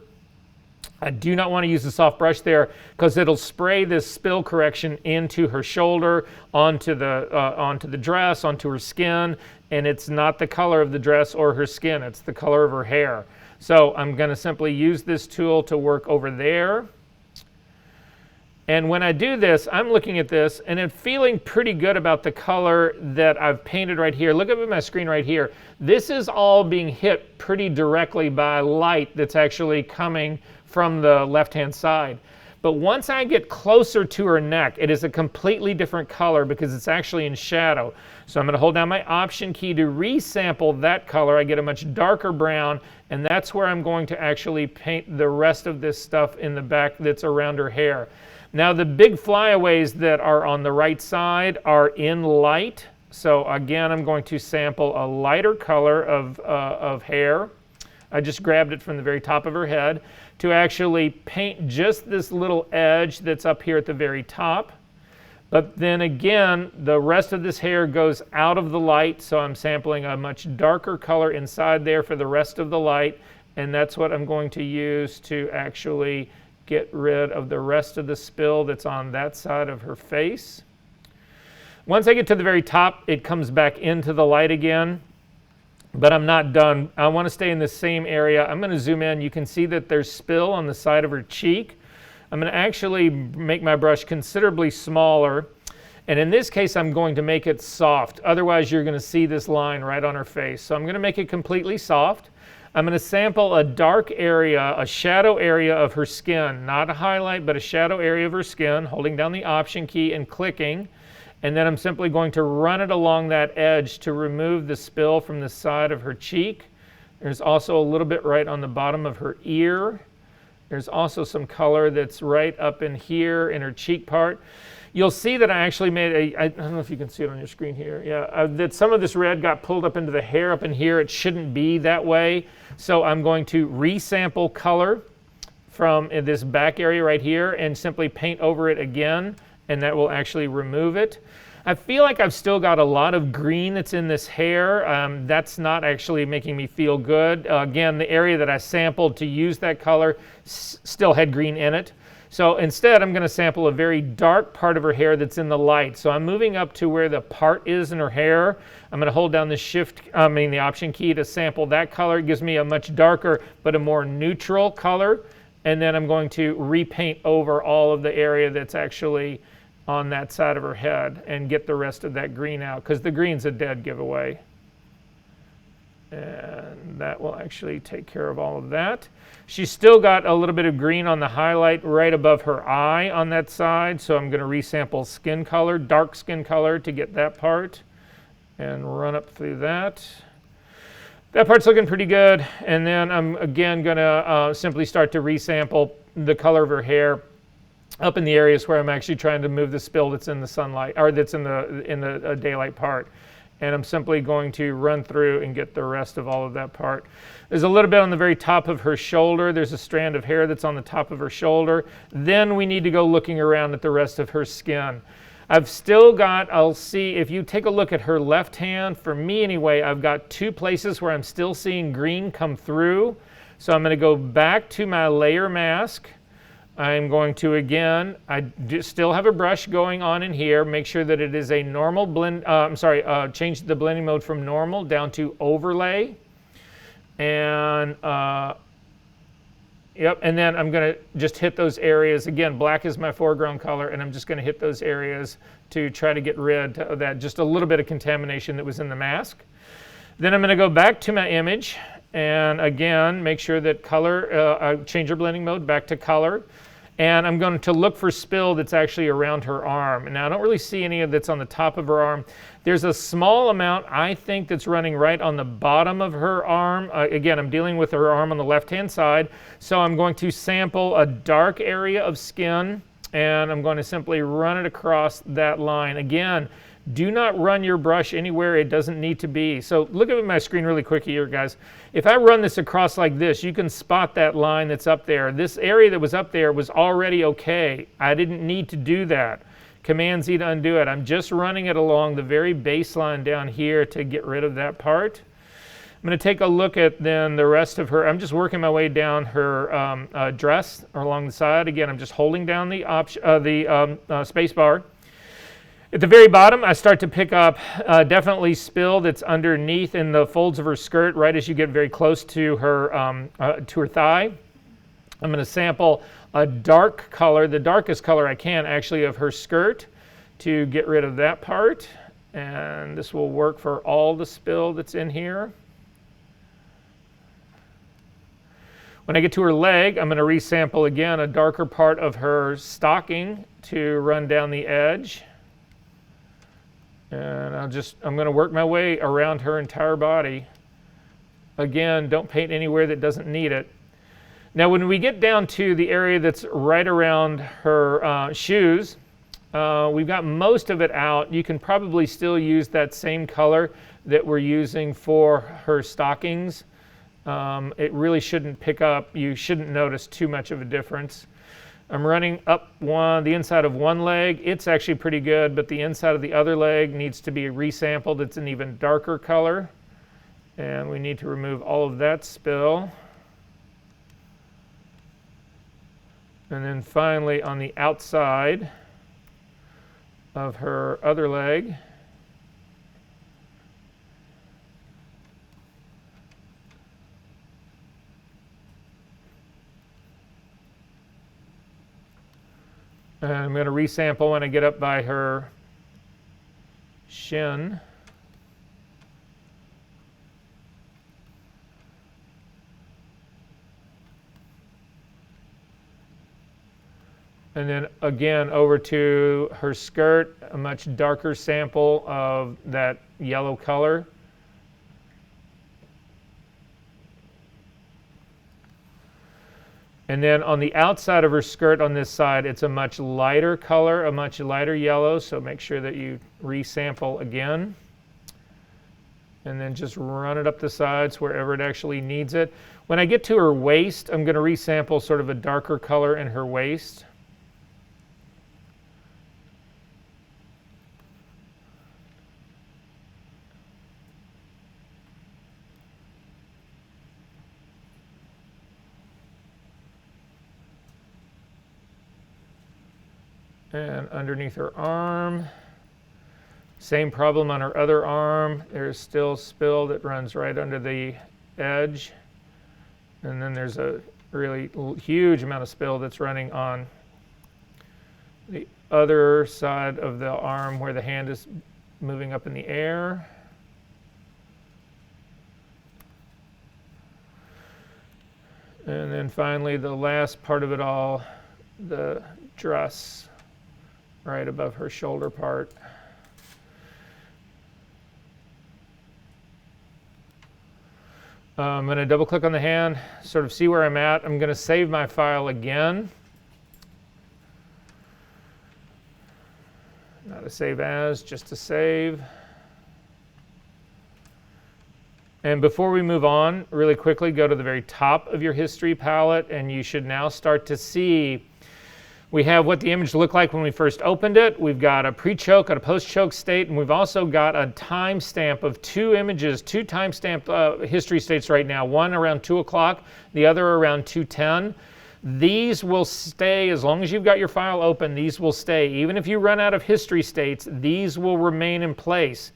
I do not want to use a soft brush there because it'll spray this spill correction into her shoulder, onto the dress, onto her skin, and it's not the color of the dress or her skin, it's the color of her hair. So I'm going to simply use this tool to work over there. And when I do this, I'm looking at this and I'm feeling pretty good about the color that I've painted right here. Look at my screen right here. This is all being hit pretty directly by light that's actually coming from the left-hand side. But once I get closer to her neck, it is a completely different color because it's actually in shadow. So I'm going to hold down my Option key to resample that color. I get a much darker brown, and that's where I'm going to actually paint the rest of this stuff in the back that's around her hair. Now the big flyaways that are on the right side are in light. So again, I'm going to sample a lighter color of hair. I just grabbed it from the very top of her head to actually paint just this little edge that's up here at the very top. But then again, the rest of this hair goes out of the light, so I'm sampling a much darker color inside there for the rest of the light, and that's what I'm going to use to actually get rid of the rest of the spill that's on that side of her face. Once I get to the very top, it comes back into the light again. But I'm not done. I want to stay in the same area. I'm going to zoom in. You can see that there's spill on the side of her cheek. I'm going to actually make my brush considerably smaller. And in this case, I'm going to make it soft. Otherwise, you're going to see this line right on her face. So I'm going to make it completely soft. I'm going to sample a dark area, a shadow area of her skin. Not a highlight, but a shadow area of her skin, holding down the Option key and clicking. And then I'm simply going to run it along that edge to remove the spill from the side of her cheek. There's also a little bit right on the bottom of her ear. There's also some color that's right up in here in her cheek part. You'll see that I actually made I don't know if you can see it on your screen here. Yeah, that some of this red got pulled up into the hair up in here. It shouldn't be that way. So I'm going to resample color from this back area right here and simply paint over it again, and that will actually remove it. I feel like I've still got a lot of green that's in this hair. That's not actually making me feel good. Again, the area that I sampled to use that color still had green in it. So instead, I'm going to sample a very dark part of her hair that's in the light. So I'm moving up to where the part is in her hair. I'm going to hold down the Option key to sample that color. It gives me a much darker but a more neutral color. and then I'm going to repaint over all of the area that's actually on that side of her head and get the rest of that green out, because the green's a dead giveaway. And that will actually take care of all of that. She's still got a little bit of green on the highlight right above her eye on that side, so I'm going to resample skin color, dark skin color, to get that part and run up through that. That part's looking pretty good, and then I'm again going to simply start to resample the color of her hair up in the areas where I'm actually trying to move the spill that's in the sunlight, or that's in the daylight part. And I'm simply going to run through and get the rest of all of that part. There's a little bit on the very top of her shoulder. There's a strand of hair that's on the top of her shoulder. Then we need to go looking around at the rest of her skin. I've still got, I'll see, if you take a look at her left hand, for me anyway, I've got two places where I'm still seeing green come through. So I'm going to go back to my layer mask. I'm going to, again, still have a brush going on in here. Make sure that it is a normal blend, change the blending mode from normal down to overlay. And, yep, and then I'm going to just hit those areas. Again, black is my foreground color, and I'm just going to hit those areas to try to get rid of that, just a little bit of contamination that was in the mask. Then I'm going to go back to my image, and again, make sure that color, change your blending mode back to color. And I'm going to look for spill that's actually around her arm. Now, I don't really see any of that's on the top of her arm. There's a small amount, I think, that's running right on the bottom of her arm. Again, I'm dealing with her arm on the left-hand side. So I'm going to sample a dark area of skin, and I'm going to simply run it across that line. Again, do not run your brush anywhere it doesn't need to be. So look at my screen really quick here, guys. If I run this across like this, you can spot that line that's up there. This area that was up there was already okay. I didn't need to do that. Command-Z to undo it. I'm just running it along the very baseline down here to get rid of that part. I'm going to take a look at then the rest of her. I'm just working my way down her dress or along the side. Again, I'm just holding down the space bar. At the very bottom, I start to pick up definitely spill that's underneath in the folds of her skirt right as you get very close to her thigh. I'm going to sample a dark color, the darkest color I can actually of her skirt, to get rid of that part. And this will work for all the spill that's in here. When I get to her leg, I'm going to resample again a darker part of her stocking to run down the edge. And I'm going to work my way around her entire body. Again, don't paint anywhere that doesn't need it. Now, when we get down to the area that's right around her shoes, we've got most of it out. You can probably still use that same color that we're using for her stockings. It really shouldn't pick up. You shouldn't notice too much of a difference. I'm running up the inside of one leg. It's actually pretty good, but the inside of the other leg needs to be resampled. It's an even darker color. And we need to remove all of that spill. And then finally on the outside of her other leg, and I'm going to resample when I get up by her shin. And then again over to her skirt, a much darker sample of that yellow color. And then on the outside of her skirt on this side, it's a much lighter color, a much lighter yellow, so make sure that you resample again. And then just run it up the sides wherever it actually needs it. When I get to her waist, I'm going to resample sort of a darker color in her waist. And underneath her arm, same problem on her other arm. There's still spill that runs right under the edge. And then there's a really huge amount of spill that's running on the other side of the arm where the hand is moving up in the air. And then finally, the last part of it all, the dress right above her shoulder part. I'm going to double click on the hand, sort of see where I'm at. I'm going to save my file again. Not a save as, just a save. And before we move on, really quickly, go to the very top of your history palette, and you should now start to see we have what the image looked like when we first opened it. We've got a pre-choke and a post-choke state, and we've also got a timestamp of two images, two timestamped history states right now, one around 2 o'clock, the other around 2:10. These will stay as long as you've got your file open. These will stay. Even if you run out of history states, these will remain in place.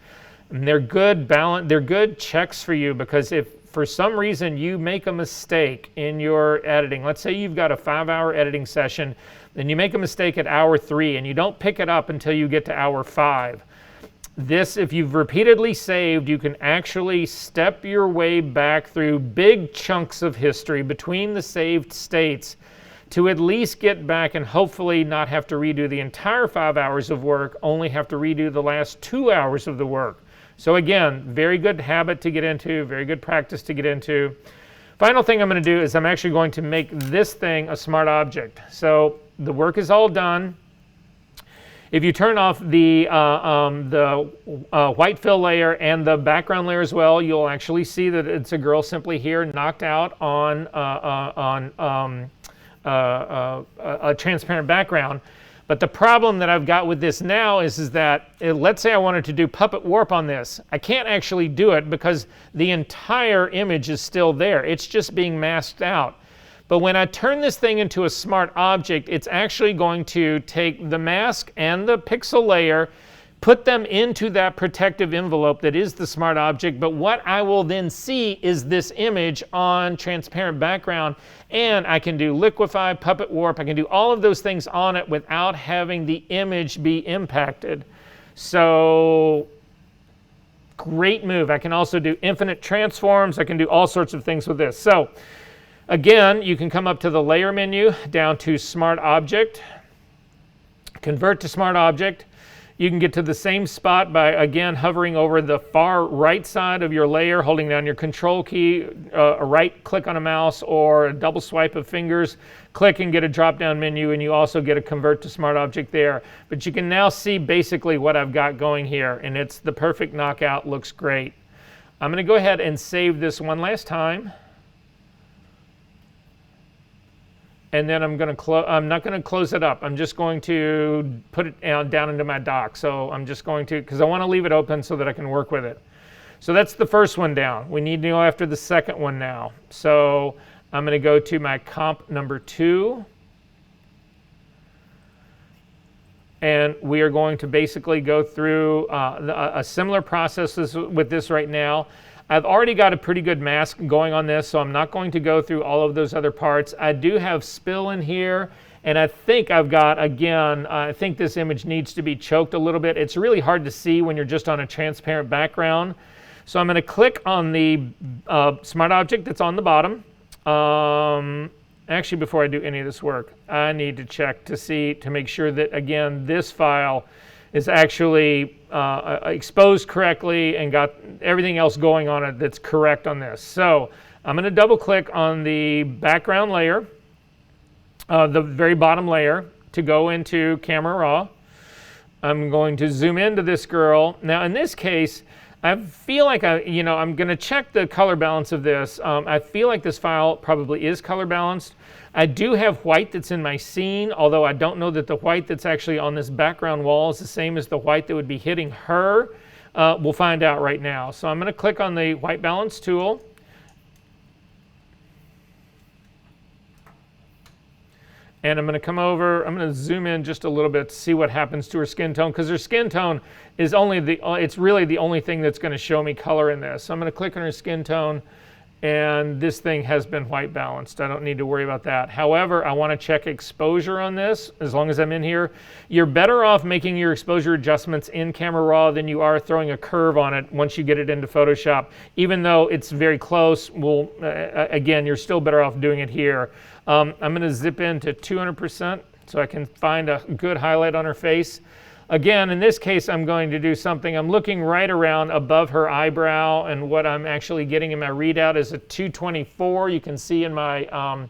And they're good they're good checks for you, because if for some reason you make a mistake in your editing, let's say you've got a 5-hour editing session, then you make a mistake at hour 3 and you don't pick it up until you get to hour 5. This, if you've repeatedly saved, you can actually step your way back through big chunks of history between the saved states to at least get back and hopefully not have to redo the entire 5 hours of work, only have to redo the last 2 hours of the work. So again, very good habit to get into, very good practice to get into. Final thing I'm going to do is I'm actually going to make this thing a smart object. So the work is all done. If you turn off the white fill layer and the background layer as well, you'll actually see that it's a girl simply here knocked out on a transparent background. But the problem that I've got with this now is that, let's say I wanted to do puppet warp on this. I can't actually do it because the entire image is still there. It's just being masked out. But when I turn this thing into a smart object, it's actually going to take the mask and the pixel layer, put them into that protective envelope that is the smart object. But what I will then see is this image on transparent background, and I can do liquefy, puppet warp, I can do all of those things on it without having the image be impacted. So great move. I can also do infinite transforms. I can do all sorts of things with this. So again, you can come up to the layer menu, down to smart object, convert to smart object. You can get to the same spot by, again, hovering over the far right side of your layer, holding down your control key, a right click on a mouse, or a double swipe of fingers. Click and get a drop-down menu, and you also get a convert to smart object there. But you can now see basically what I've got going here, and it's the perfect knockout, looks great. I'm going to go ahead and save this one last time. And then I'm not going to close it up. I'm just going to put it down into my dock. So I'm just going to, because I want to leave it open so that I can work with it. So that's the first one down. We need to go after the second one now. So I'm going to go to my comp number 2. And we are going to basically go through a similar process with this right now. I've already got a pretty good mask going on this, so I'm not going to go through all of those other parts. I do have spill in here, and I think I've got, again, I think this image needs to be choked a little bit. It's really hard to see when you're just on a transparent background. So I'm going to click on the smart object that's on the bottom. Actually, before I do any of this work, I need to check to make sure that, again, this file is actually exposed correctly and got everything else going on it that's correct on this. So I'm going to double click on the background layer, the very bottom layer, to go into Camera Raw. I'm going to zoom into this girl. Now in this case, I feel like I'm going to check the color balance of this. I feel like this file probably is color balanced. I do have white that's in my scene, although I don't know that the white that's actually on this background wall is the same as the white that would be hitting her. We'll find out right now. So I'm going to click on the white balance tool. And I'm going to come over, I'm going to zoom in just a little bit to see what happens to her skin tone, because her skin tone is it's really the only thing that's going to show me color in this. So I'm going to click on her skin tone, and this thing has been white balanced. I don't need to worry about that. However, I want to check exposure on this as long as I'm in here. You're better off making your exposure adjustments in Camera Raw than you are throwing a curve on it once you get it into Photoshop. Even though it's very close, again, you're still better off doing it here. I'm going to zip into 200% so I can find a good highlight on her face. Again, in this case, I'm going to do something. I'm looking right around above her eyebrow, and what I'm actually getting in my readout is a 224. You can see in my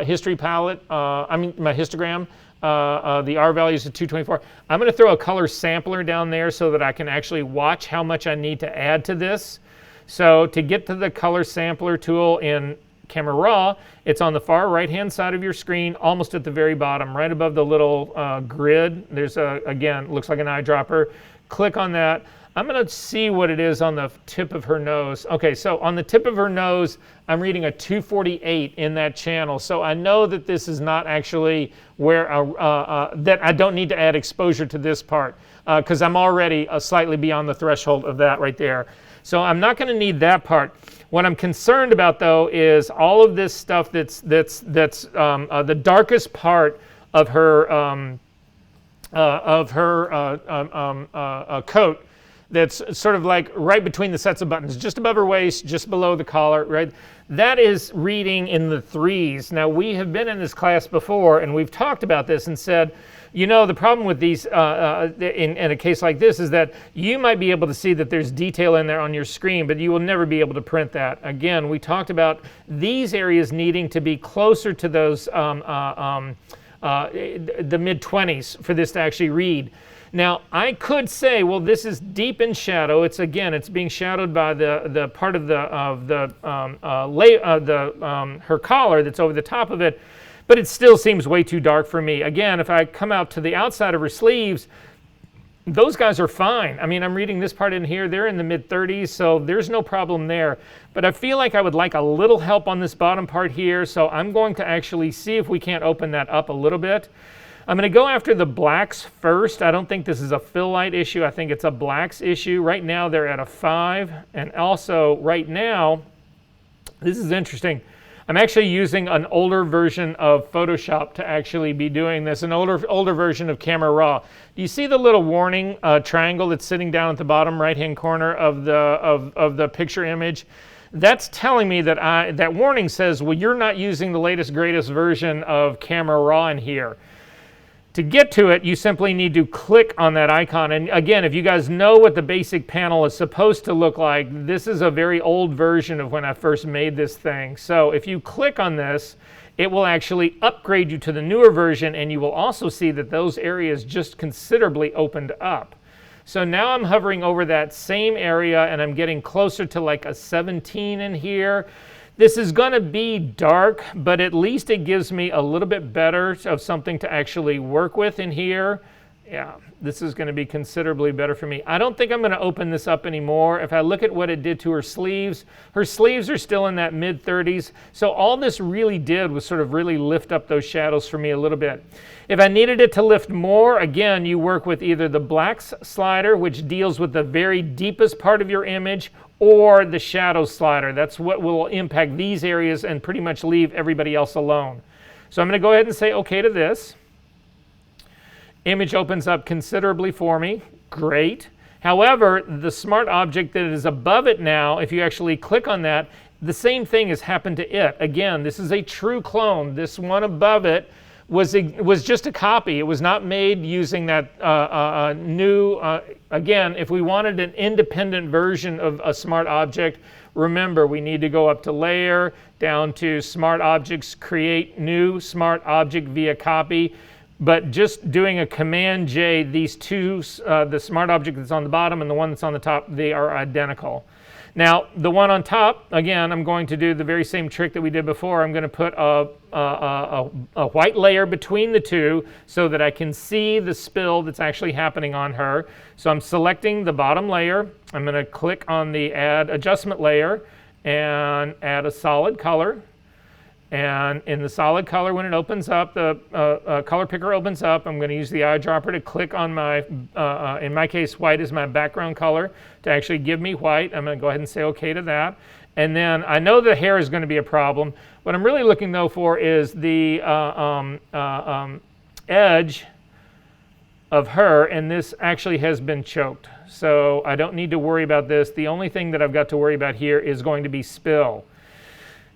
history palette, my histogram, the R value is a 224. I'm going to throw a color sampler down there so that I can actually watch how much I need to add to this. So to get to the color sampler tool in Camera Raw, it's on the far right-hand side of your screen, almost at the very bottom, right above the little grid. There's again, looks like an eyedropper. Click on that. I'm going to see what it is on the tip of her nose. Okay, so on the tip of her nose, I'm reading a 248 in that channel. So I know that this is not actually where, that I don't need to add exposure to this part because I'm already slightly beyond the threshold of that right there. So I'm not going to need that part. What I'm concerned about, though, is all of this stuff that's the darkest part of her coat. That's sort of like right between the sets of buttons, just above her waist, just below the collar, right? That is reading in the 3s. Now, we have been in this class before, and we've talked about this and said, you know, the problem with these, in a case like this, is that you might be able to see that there's detail in there on your screen, but you will never be able to print that. Again, we talked about these areas needing to be closer to those, the mid-20s for this to actually read. Now, I could say, well, this is deep in shadow. It's being shadowed by the part of her collar that's over the top of it, but it still seems way too dark for me. Again, if I come out to the outside of her sleeves, those guys are fine. I mean, I'm reading this part in here. They're in the mid-30s, so there's no problem there. But I feel like I would like a little help on this bottom part here, so I'm going to actually see if we can't open that up a little bit. I'm going to go after the blacks first. I don't think this is a fill light issue. I think it's a blacks issue. Right now they're at a 5. And also right now, this is interesting. I'm actually using an older version of Photoshop to actually be doing this, an older version of Camera Raw. Do you see the little warning triangle that's sitting down at the bottom right-hand corner of the picture image? That's telling me that that warning says, well, you're not using the latest, greatest version of Camera Raw in here. To get to it, you simply need to click on that icon. And again, if you guys know what the basic panel is supposed to look like, this is a very old version of when I first made this thing. So if you click on this, it will actually upgrade you to the newer version, and you will also see that those areas just considerably opened up. So now I'm hovering over that same area, and I'm getting closer to like a 17 in here. This is going to be dark, but at least it gives me a little bit better of something to actually work with in here. Yeah, this is going to be considerably better for me. I don't think I'm going to open this up anymore. If I look at what it did to her sleeves are still in that mid-30s. So all this really did was sort of really lift up those shadows for me a little bit. If I needed it to lift more, again, you work with either the blacks slider, which deals with the very deepest part of your image, or the shadow slider. That's what will impact these areas and pretty much leave everybody else alone. So I'm going to go ahead and say OK to this. Image opens up considerably for me. Great. However, the smart object that is above it now, if you actually click on that, the same thing has happened to it. Again, this is a true clone. This one above it was just a copy. It was not made using that new, again, if we wanted an independent version of a smart object, remember we need to go up to Layer, down to Smart Objects, Create New Smart Object via Copy. But just doing a Command J, these two, the smart object that's on the bottom and the one that's on the top, they are identical. Now, the one on top, again, I'm going to do the very same trick that we did before. I'm going to put a white layer between the two so that I can see the spill that's actually happening on her. So I'm selecting the bottom layer. I'm going to click on the Add Adjustment layer and add a solid color. And in the solid color, when it opens up, the color picker opens up. I'm going to use the eyedropper to click on my, in my case, white is my background color to actually give me white. I'm going to go ahead and say OK to that. And then I know the hair is going to be a problem. What I'm really looking though for is the edge of her, and this actually has been choked. So I don't need to worry about this. The only thing that I've got to worry about here is going to be spill.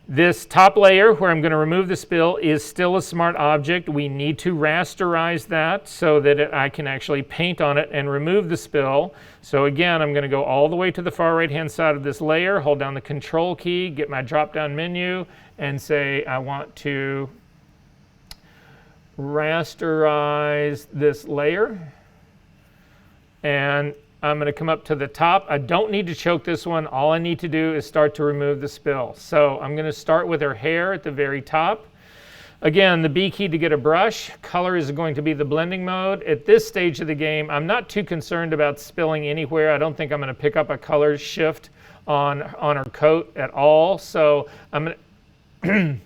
This top layer where I'm going to remove the spill is still a smart object. We need to rasterize that so that I can actually paint on it and remove the spill. So again, I'm going to go all the way to the far right hand side of this layer, hold down the control key, get my drop down menu, and say I want to rasterize this layer. And I'm going to come up to the top. I don't need to choke this one. All I need to do is start to remove the spill. So I'm going to start with her hair at the very top. Again, the B key to get a brush. Color is going to be the blending mode. At this stage of the game, I'm not too concerned about spilling anywhere. I don't think I'm going to pick up a color shift on her coat at all. So I'm going to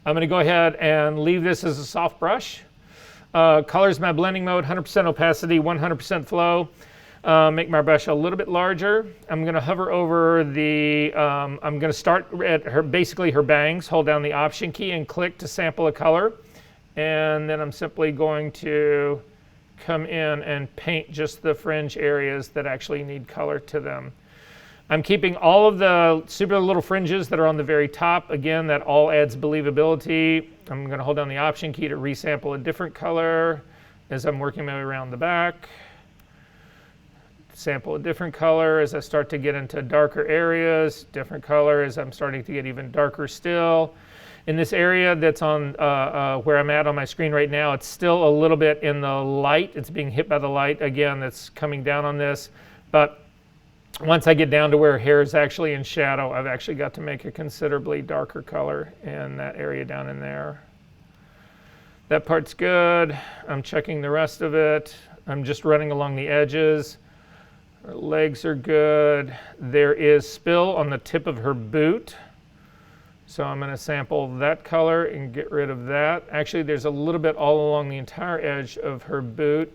I'm going to go ahead and leave this as a soft brush. Colors my blending mode, 100% opacity, 100% flow. Make my brush a little bit larger. I'm going to hover over the, I'm going to start at her, basically her bangs, hold down the Option key and click to sample a color. And then I'm simply going to come in and paint just the fringe areas that actually need color to them. I'm keeping all of the super little fringes that are on the very top. Again, that all adds believability. I'm going to hold down the Option key to resample a different color as I'm working my way around the back. Sample a different color as I start to get into darker areas, different color as I'm starting to get even darker still. In this area that's on where I'm at on my screen right now, it's still a little bit in the light. It's being hit by the light. Again, that's coming down on this. But once I get down to where hair is actually in shadow, I've actually got to make a considerably darker color in that area down in there. That part's good. I'm checking the rest of it. I'm just running along the edges. Her legs are good. There is spill on the tip of her boot. So I'm going to sample that color and get rid of that. Actually, there's a little bit all along the entire edge of her boot.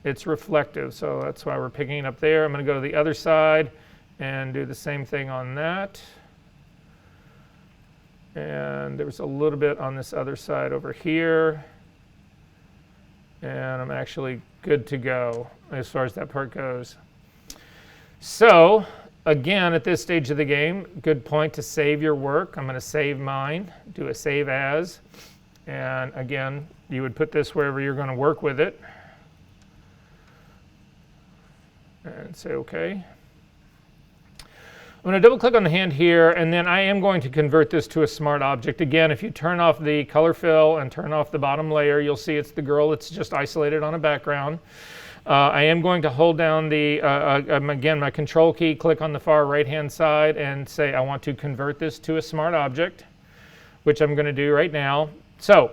It's reflective, so that's why we're picking it up there. I'm going to go to the other side and do the same thing on that. And there's a little bit on this other side over here. And I'm actually good to go as far as that part goes. So, again, at this stage of the game, good point to save your work. I'm going to save mine, do a save as. And again, you would put this wherever you're going to work with it. And say OK. I'm going to double click on the hand here, and then I am going to convert this to a smart object. Again, if you turn off the color fill and turn off the bottom layer, you'll see it's the girl that's just isolated on a background. I am going to hold down the, again, my control key, click on the far right hand side and say I want to convert this to a smart object, which I'm going to do right now. So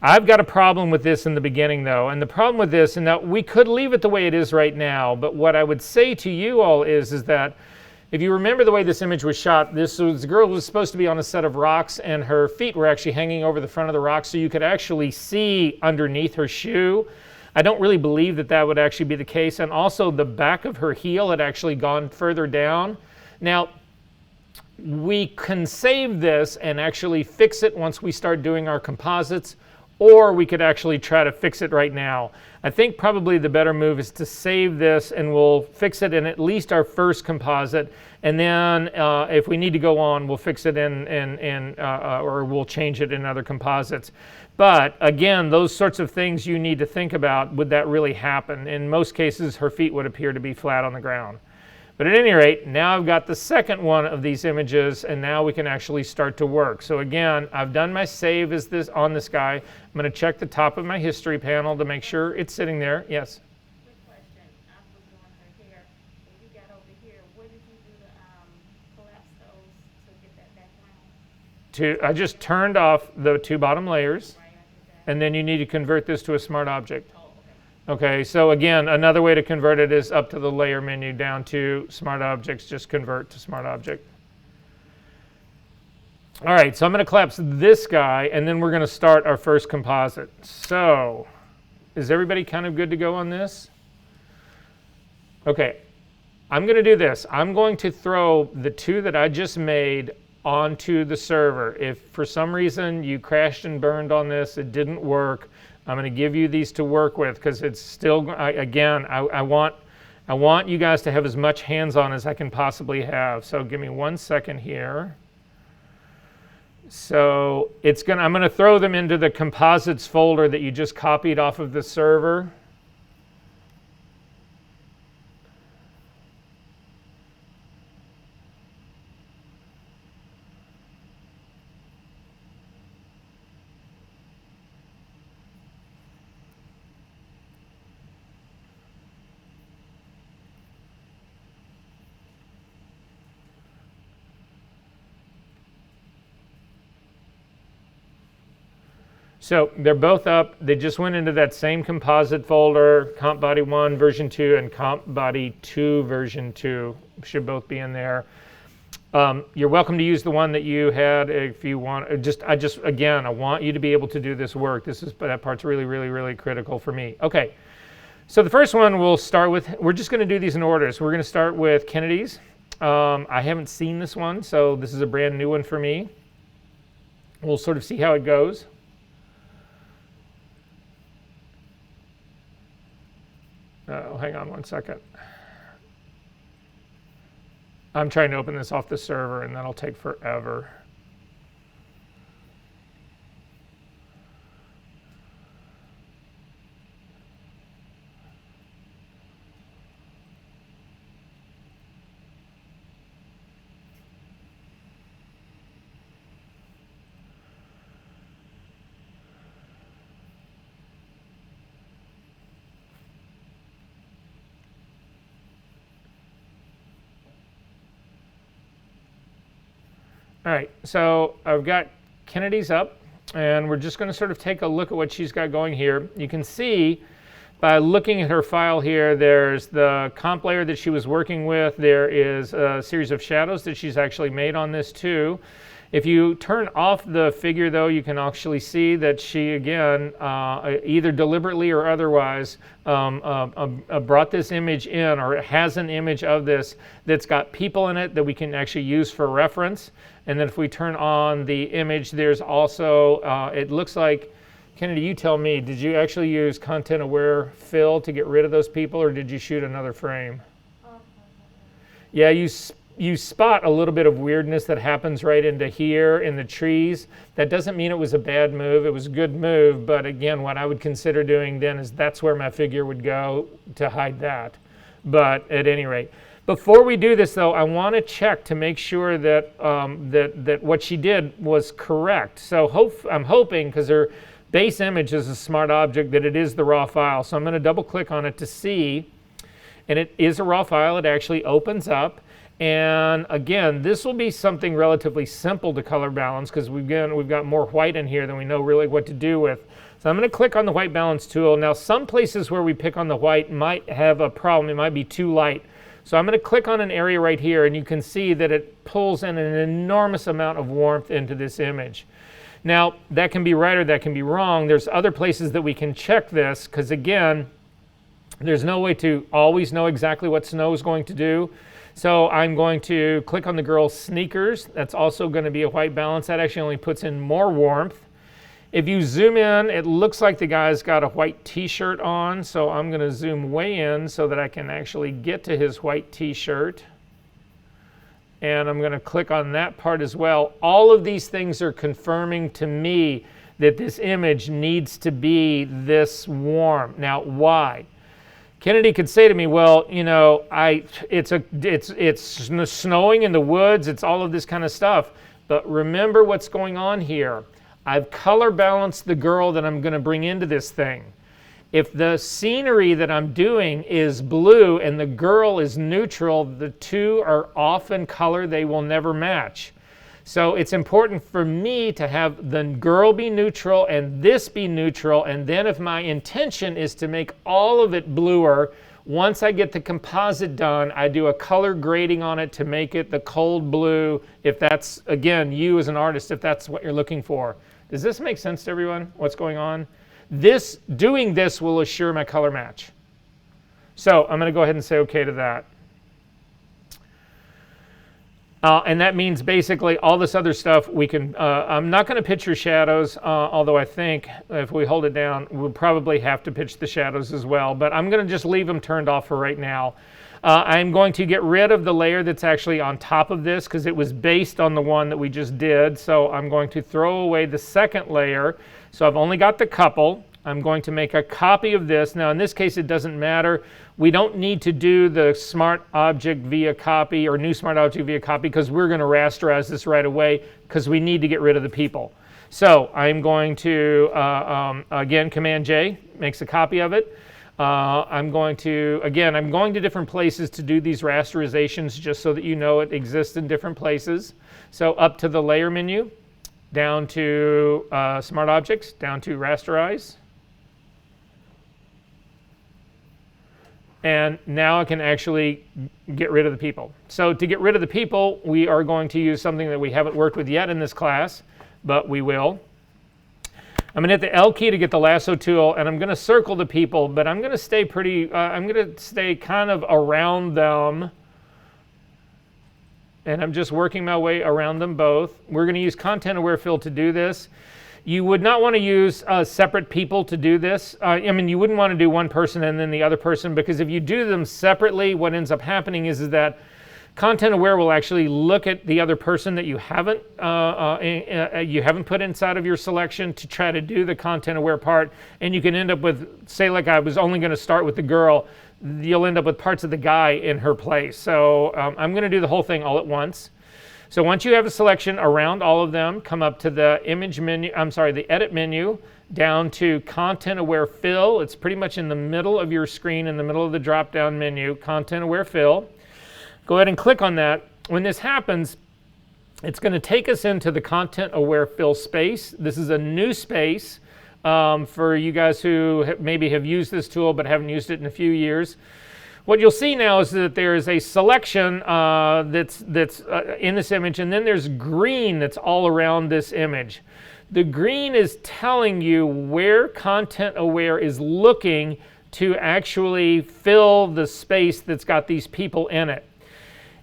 I've got a problem with this in the beginning though, and the problem with this, and that we could leave it the way it is right now, but what I would say to you all is that if you remember the way this image was shot, this girl was supposed to be on a set of rocks and her feet were actually hanging over the front of the rocks so you could actually see underneath her shoe. I don't really believe that that would actually be the case, and also the back of her heel had actually gone further down. Now, we can save this and actually fix it once we start doing our composites, or we could actually try to fix it right now. I think probably the better move is to save this and we'll fix it in at least our first composite, and then if we need to go on, we'll fix it or we'll change it in other composites. But again, those sorts of things you need to think about, would that really happen? In most cases, her feet would appear to be flat on the ground. But at any rate, now I've got the second one of these images, and now we can actually start to work. So again, I've done my save as this on this guy. I'm going to check the top of my history panel to make sure it's sitting there. Yes? Quick question. I was doing her hair. When you got over here, what did you do to collapse those to get that background? I just turned off the two bottom layers, Right, I did that. and then you need to convert this to a smart object. Oh, okay. Okay, so again, another way to convert it is up to the layer menu, down to smart objects, just convert to smart object. All right, so I'm going to collapse this guy, and then we're going to start our first composite. So, is everybody kind of good to go on this? Okay, I'm going to do this. I'm going to throw the two that I just made onto the server. If for some reason you crashed and burned on this, it didn't work, I'm going to give you these to work with because it's still, I want you guys to have as much hands-on as I can possibly have. So give me 1 second here. So I'm going to throw them into the composites folder that you just copied off of the server. So they're both up. They just went into that same composite folder, Comp Body 1 version 2 and Comp Body 2 version 2 should both be in there. You're welcome to use the one that you had if you want. I want you to be able to do this work. That part's really, really, really critical for me. Okay, so the first one we'll start with, we're just going to do these in order. So we're going to start with Kennedy's. I haven't seen this one, so this is a brand new one for me. We'll sort of see how it goes. Oh, hang on 1 second. I'm trying to open this off the server, and that'll take forever. All right, so I've got Kennedy's up, and we're just going to sort of take a look at what she's got going here. You can see by looking at her file here, there's the comp layer that she was working with. There is a series of shadows that she's actually made on this too. If you turn off the figure though, you can actually see that she, again, either deliberately or otherwise, brought this image in, or has an image of this that's got people in it that we can actually use for reference. And then if we turn on the image, there's also, it looks like, Kennedy, you tell me, did you actually use content aware fill to get rid of those people, or did you shoot another frame? Yeah, you spot a little bit of weirdness that happens right into here in the trees. That doesn't mean it was a bad move. It was a good move, but again, what I would consider doing then is that's where my figure would go to hide that. But at any rate, before we do this though, I want to check to make sure that that what she did was correct. So I'm hoping, because her base image is a smart object, that it is the raw file. So I'm going to double click on it to see, and it is a raw file. It actually opens up. And again, this will be something relatively simple to color balance, because we've got more white in here than we know really what to do with. So I'm going to click on the white balance tool. Now some places where we pick on the white might have a problem. It might be too light. So I'm going to click on an area right here, and you can see that it pulls in an enormous amount of warmth into this image. Now that can be right or that can be wrong. There's other places that we can check this, because again, there's no way to always know exactly what snow is going to do. So I'm going to click on the girl's sneakers. That's also going to be a white balance. That actually only puts in more warmth. If you zoom in, it looks like the guy's got a white t-shirt on. So I'm going to zoom way in so that I can actually get to his white t-shirt. And I'm going to click on that part as well. All of these things are confirming to me that this image needs to be this warm. Now, why? Kennedy could say to me, well, you know, it's snowing in the woods, it's all of this kind of stuff. But remember what's going on here. I've color balanced the girl that I'm going to bring into this thing. If the scenery that I'm doing is blue and the girl is neutral, the two are off in color, they will never match. So it's important for me to have the girl be neutral and this be neutral, and then if my intention is to make all of it bluer, once I get the composite done, I do a color grading on it to make it the cold blue, if that's, again, you as an artist, if that's what you're looking for. Does this make sense to everyone, what's going on? Doing this will assure my color match. So I'm going to go ahead and say OK to that. And that means basically all this other stuff we can, I'm not going to pitch your shadows, although I think if we hold it down, we'll probably have to pitch the shadows as well, but I'm going to just leave them turned off for right now. I'm going to get rid of the layer that's actually on top of this because it was based on the one that we just did. So I'm going to throw away the second layer. So I've only got the couple. I'm going to make a copy of this. Now in this case it doesn't matter. We don't need to do the smart object via copy or new smart object via copy because we're going to rasterize this right away because we need to get rid of the people. So I'm going to, again, Command J makes a copy of it. I'm going to different places to do these rasterizations just so that you know it exists in different places. So up to the layer menu, down to smart objects, down to rasterize. And now I can actually get rid of the people. So to get rid of the people, we are going to use something that we haven't worked with yet in this class, but we will. I'm going to hit the L key to get the lasso tool, and I'm going to circle the people, but I'm going to stay I'm going to stay kind of around them. And I'm just working my way around them both. We're going to use Content Aware Fill to do this. You would not want to use separate people to do this. I mean, you wouldn't want to do one person and then the other person, because if you do them separately, what ends up happening is that Content Aware will actually look at the other person that you haven't put inside of your selection to try to do the Content Aware part, and you can end up with, say like I was only going to start with the girl, you'll end up with parts of the guy in her place. So I'm going to do the whole thing all at once. So once you have a selection around all of them, come up to the image menu, the edit menu, down to Content Aware Fill. It's pretty much in the middle of your screen, in the middle of the drop-down menu, Content Aware Fill. Go ahead and click on that. When this happens, it's going to take us into the Content Aware Fill space. This is a new space for you guys who maybe have used this tool but haven't used it in a few years. What you'll see now is that there is a selection that's in this image, and then there's green that's all around this image. The green is telling you where Content Aware is looking to actually fill the space that's got these people in it.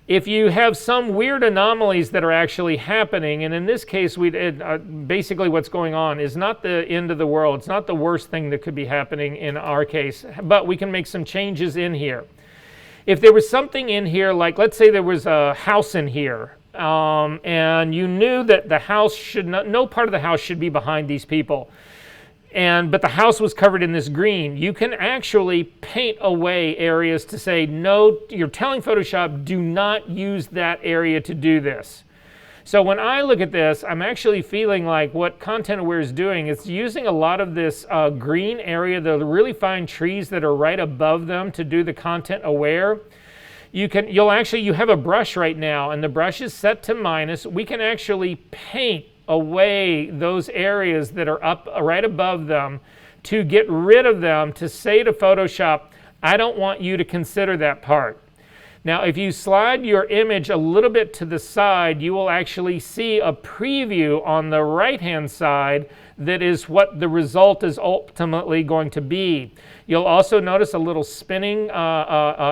If you have some weird anomalies that are actually happening, and in this case, basically what's going on is not the end of the world. It's not the worst thing that could be happening in our case, but we can make some changes in here. If there was something in here, like let's say there was a house in here, and you knew that the house should not, no part of the house should be behind these people, but the house was covered in this green, you can actually paint away areas to say, no, you're telling Photoshop, do not use that area to do this. So when I look at this, I'm actually feeling like what Content Aware is doing is using a lot of this green area, the really fine trees that are right above them to do the Content Aware. You have a brush right now, and the brush is set to minus. We can actually paint away those areas that are up right above them to get rid of them, to say to Photoshop, I don't want you to consider that part. Now, if you slide your image a little bit to the side, you will actually see a preview on the right-hand side that is what the result is ultimately going to be. You'll also notice a little spinning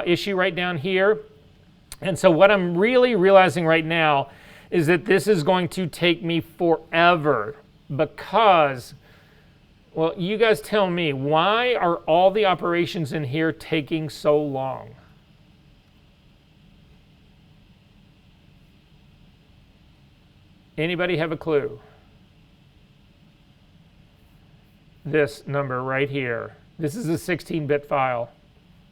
issue right down here. And so what I'm really realizing right now is that this is going to take me forever because, well, you guys tell me, why are all the operations in here taking so long? Anybody have a clue? This number right here. This is a 16-bit file.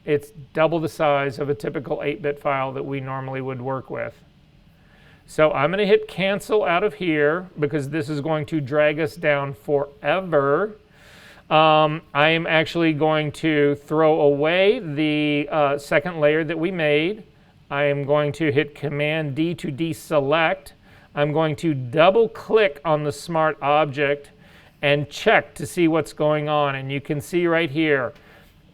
It's double the size of a typical 8-bit file that we normally would work with. So I'm going to hit cancel out of here because this is going to drag us down forever. I am actually going to throw away the second layer that we made. I am going to hit Command D to deselect. I'm going to double click on the smart object and check to see what's going on. And you can see right here,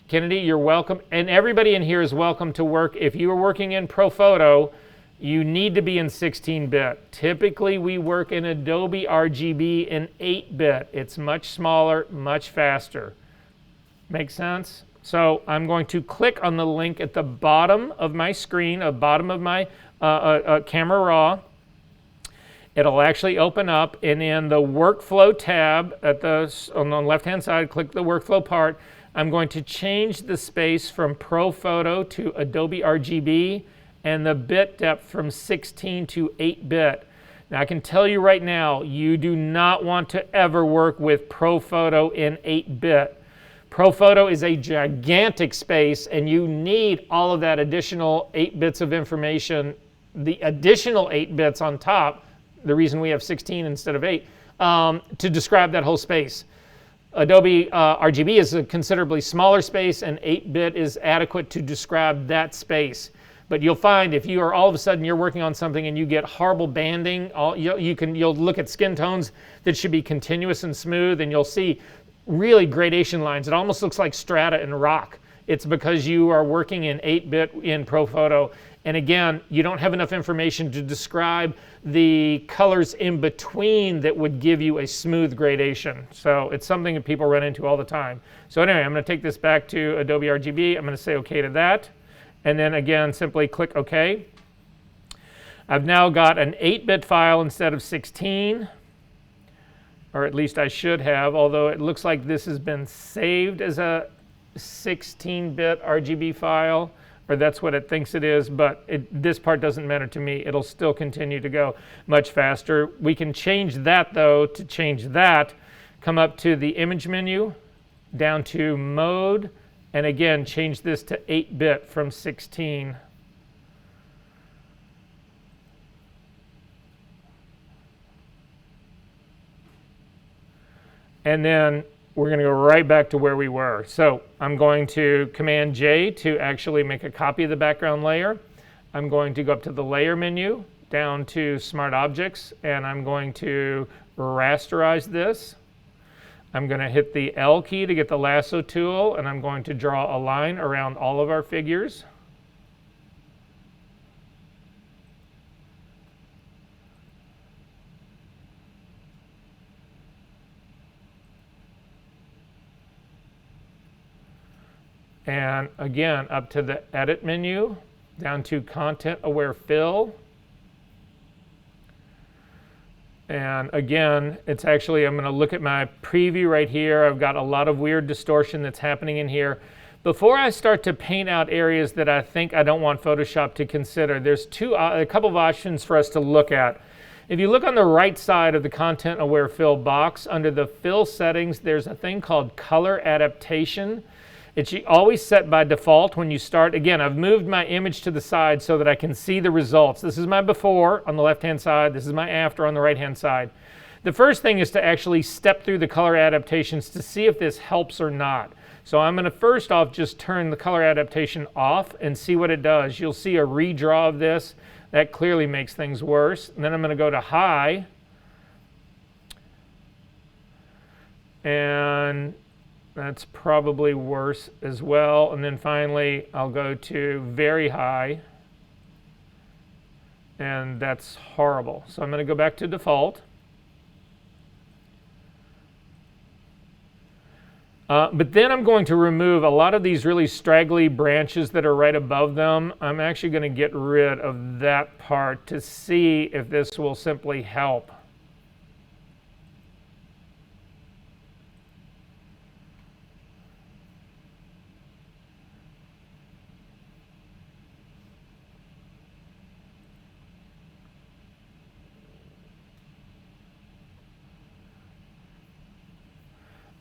Kennedy, you're welcome. And everybody in here is welcome to work. If you are working in ProPhoto, you need to be in 16-bit. Typically, we work in Adobe RGB in 8-bit. It's much smaller, much faster. Make sense? So I'm going to click on the link at the bottom of my screen, bottom of my Camera Raw. It'll actually open up, and in the Workflow tab on the left-hand side, click the Workflow part. I'm going to change the space from Pro Photo to Adobe RGB and the bit depth from 16 to 8-bit. Now I can tell you right now, you do not want to ever work with Pro Photo in 8-bit. Pro Photo is a gigantic space, and you need all of that additional 8 bits of information, the additional 8 bits on top, the reason we have 16 instead of 8, to describe that whole space. Adobe RGB is a considerably smaller space, and 8-bit is adequate to describe that space. But you'll find if you are all of a sudden you're working on something and you get horrible banding, you'll look at skin tones that should be continuous and smooth, and you'll see really gradation lines. It almost looks like strata in rock. It's because you are working in 8-bit in Pro Photo. And again, you don't have enough information to describe the colors in between that would give you a smooth gradation. So it's something that people run into all the time. So anyway, I'm going to take this back to Adobe RGB. I'm going to say OK to that. And then again, simply click OK. I've now got an 8-bit file instead of 16. Or at least I should have, although it looks like this has been saved as a 16-bit RGB file, or that's what it thinks it is, but this part doesn't matter to me. It'll still continue to go much faster. We can change that, though. To change that, come up to the Image menu, down to Mode, and again, change this to 8-bit from 16. And then we're going to go right back to where we were. So I'm going to Command J to actually make a copy of the background layer. I'm going to go up to the Layer menu, down to Smart Objects, and I'm going to rasterize this. I'm going to hit the L key to get the Lasso Tool, and I'm going to draw a line around all of our figures. And again, up to the Edit menu, down to Content Aware Fill. And again, it's actually, I'm going to look at my preview right here. I've got a lot of weird distortion that's happening in here. Before I start to paint out areas that I think I don't want Photoshop to consider, there's a couple of options for us to look at. If you look on the right side of the Content Aware Fill box, under the Fill settings, there's a thing called Color Adaptation. It's always set by default when you start. Again, I've moved my image to the side so that I can see the results. This is my before on the left-hand side. This is my after on the right-hand side. The first thing is to actually step through the color adaptations to see if this helps or not. So I'm going to first off just turn the color adaptation off and see what it does. You'll see a redraw of this. That clearly makes things worse. And then I'm going to go to High. And that's probably worse as well. And then finally, I'll go to Very High. And that's horrible. So I'm going to go back to default. But then I'm going to remove a lot of these really straggly branches that are right above them. I'm actually going to get rid of that part to see if this will simply help.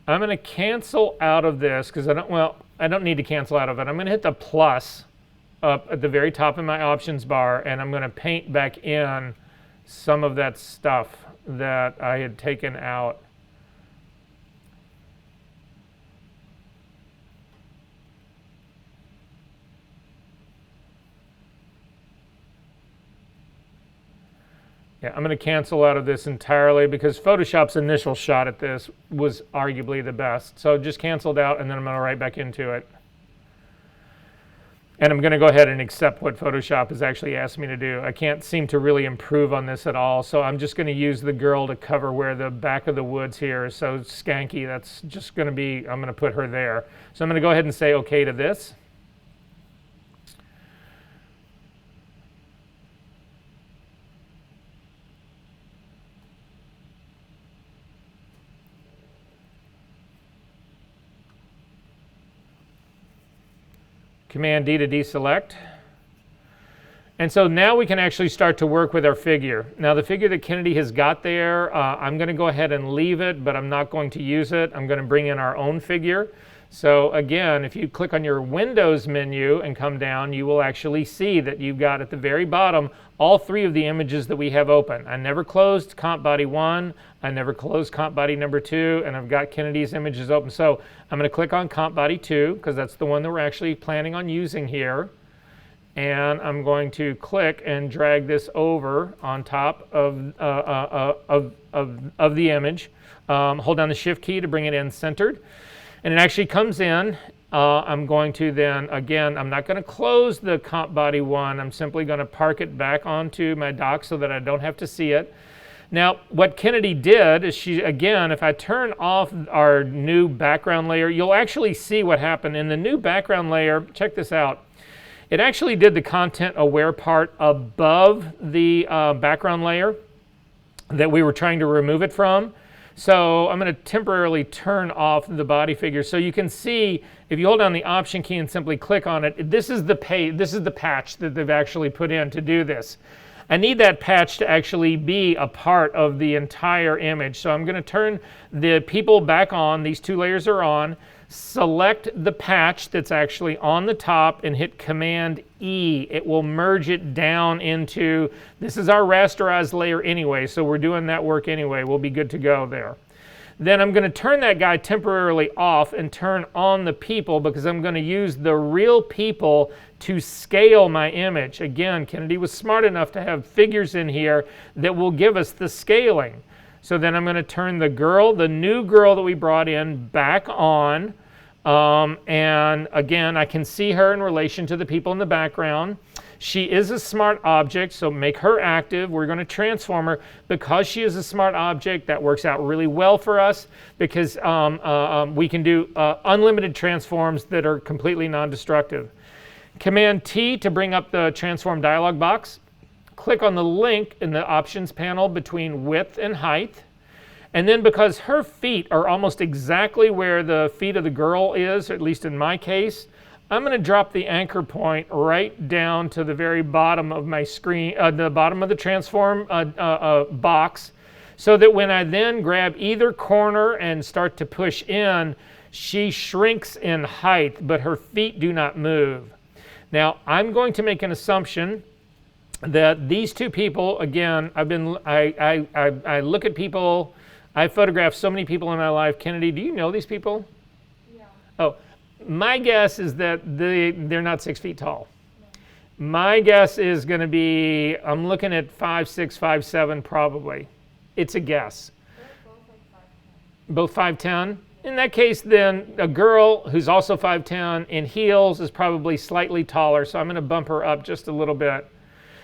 I'm going to cancel out of this because I don't need to cancel out of it. I'm going to hit the plus up at the very top of my options bar, and I'm going to paint back in some of that stuff that I had taken out. Yeah, I'm going to cancel out of this entirely because Photoshop's initial shot at this was arguably the best. So just canceled out, and then I'm going to right back into it. And I'm going to go ahead and accept what Photoshop has actually asked me to do. I can't seem to really improve on this at all, so I'm just going to use the girl to cover where the back of the woods here is so skanky. That's just going to be, I'm going to put her there. So I'm going to go ahead and say OK to this. Command D to deselect. And so now we can actually start to work with our figure. Now the figure that Kennedy has got there, I'm going to go ahead and leave it, but I'm not going to use it. I'm going to bring in our own figure. So again, if you click on your Windows menu and come down, you will actually see that you've got at the very bottom all three of the images that we have open. I never closed Comp Body 1, I never closed Comp Body number 2, and I've got Kennedy's images open. So I'm going to click on Comp Body 2 because that's the one that we're actually planning on using here. And I'm going to click and drag this over on top of the image. Hold down the Shift key to bring it in centered. And it actually comes in. I'm going to then, again, I'm not going to close the Comp Body 1. I'm simply going to park it back onto my dock so that I don't have to see it. Now, what Kennedy did is she, again, if I turn off our new background layer, you'll actually see what happened. In the new background layer, check this out. It actually did the content aware part above the background layer that we were trying to remove it from. So I'm going to temporarily turn off the body figure. So you can see, if you hold down the Option key and simply click on it, this is the patch that they've actually put in to do this. I need that patch to actually be a part of the entire image. So I'm going to turn the people back on. These two layers are on. Select the patch that's actually on the top and hit Command E. It will merge it down into, this is our rasterized layer anyway, so we're doing that work anyway. We'll be good to go there. Then I'm going to turn that guy temporarily off and turn on the people because I'm going to use the real people to scale my image. Again, Kennedy was smart enough to have figures in here that will give us the scaling. So then I'm going to turn the girl, the new girl that we brought in, back on. And again, I can see her in relation to the people in the background. She is a smart object, so make her active. We're going to transform her. Because she is a smart object, that works out really well for us because we can do unlimited transforms that are completely non-destructive. Command T to bring up the transform dialog box. Click on the link in the options panel between width and height. And then because her feet are almost exactly where the feet of the girl is, at least in my case, I'm going to drop the anchor point right down to the very bottom of my screen, the bottom of the transform box, so that when I then grab either corner and start to push in, she shrinks in height, but her feet do not move. Now, I'm going to make an assumption that these two people, again, I look at people, I've photographed so many people in my life. Kennedy, do you know these people? Yeah. Oh, my guess is that they're not 6 feet tall. No. My guess is going to be, I'm looking at 5'6", 5'7", probably. It's a guess. They're both like 5'10". Both 5'10"? Yeah. In that case, then a girl who's also 5'10" in heels is probably slightly taller, so I'm going to bump her up just a little bit.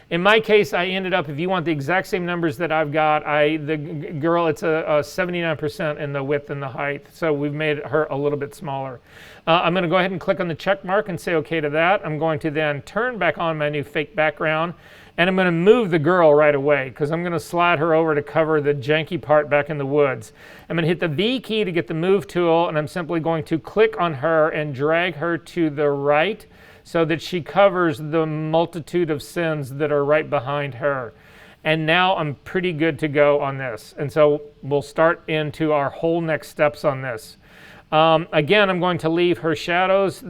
In my case, I ended up, if you want the exact same numbers that I've got, the girl, it's a 79% in the width and the height. So we've made her a little bit smaller. I'm going to go ahead and click on the check mark and say OK to that. I'm going to then turn back on my new fake background. And I'm going to move the girl right away because I'm going to slide her over to cover the janky part back in the woods. I'm going to hit the V key to get the move tool. And I'm simply going to click on her and drag her to the right, so that she covers the multitude of sins that are right behind her. And now I'm pretty good to go on this. And so we'll start into our whole next steps on this. Again, I'm going to leave her shadows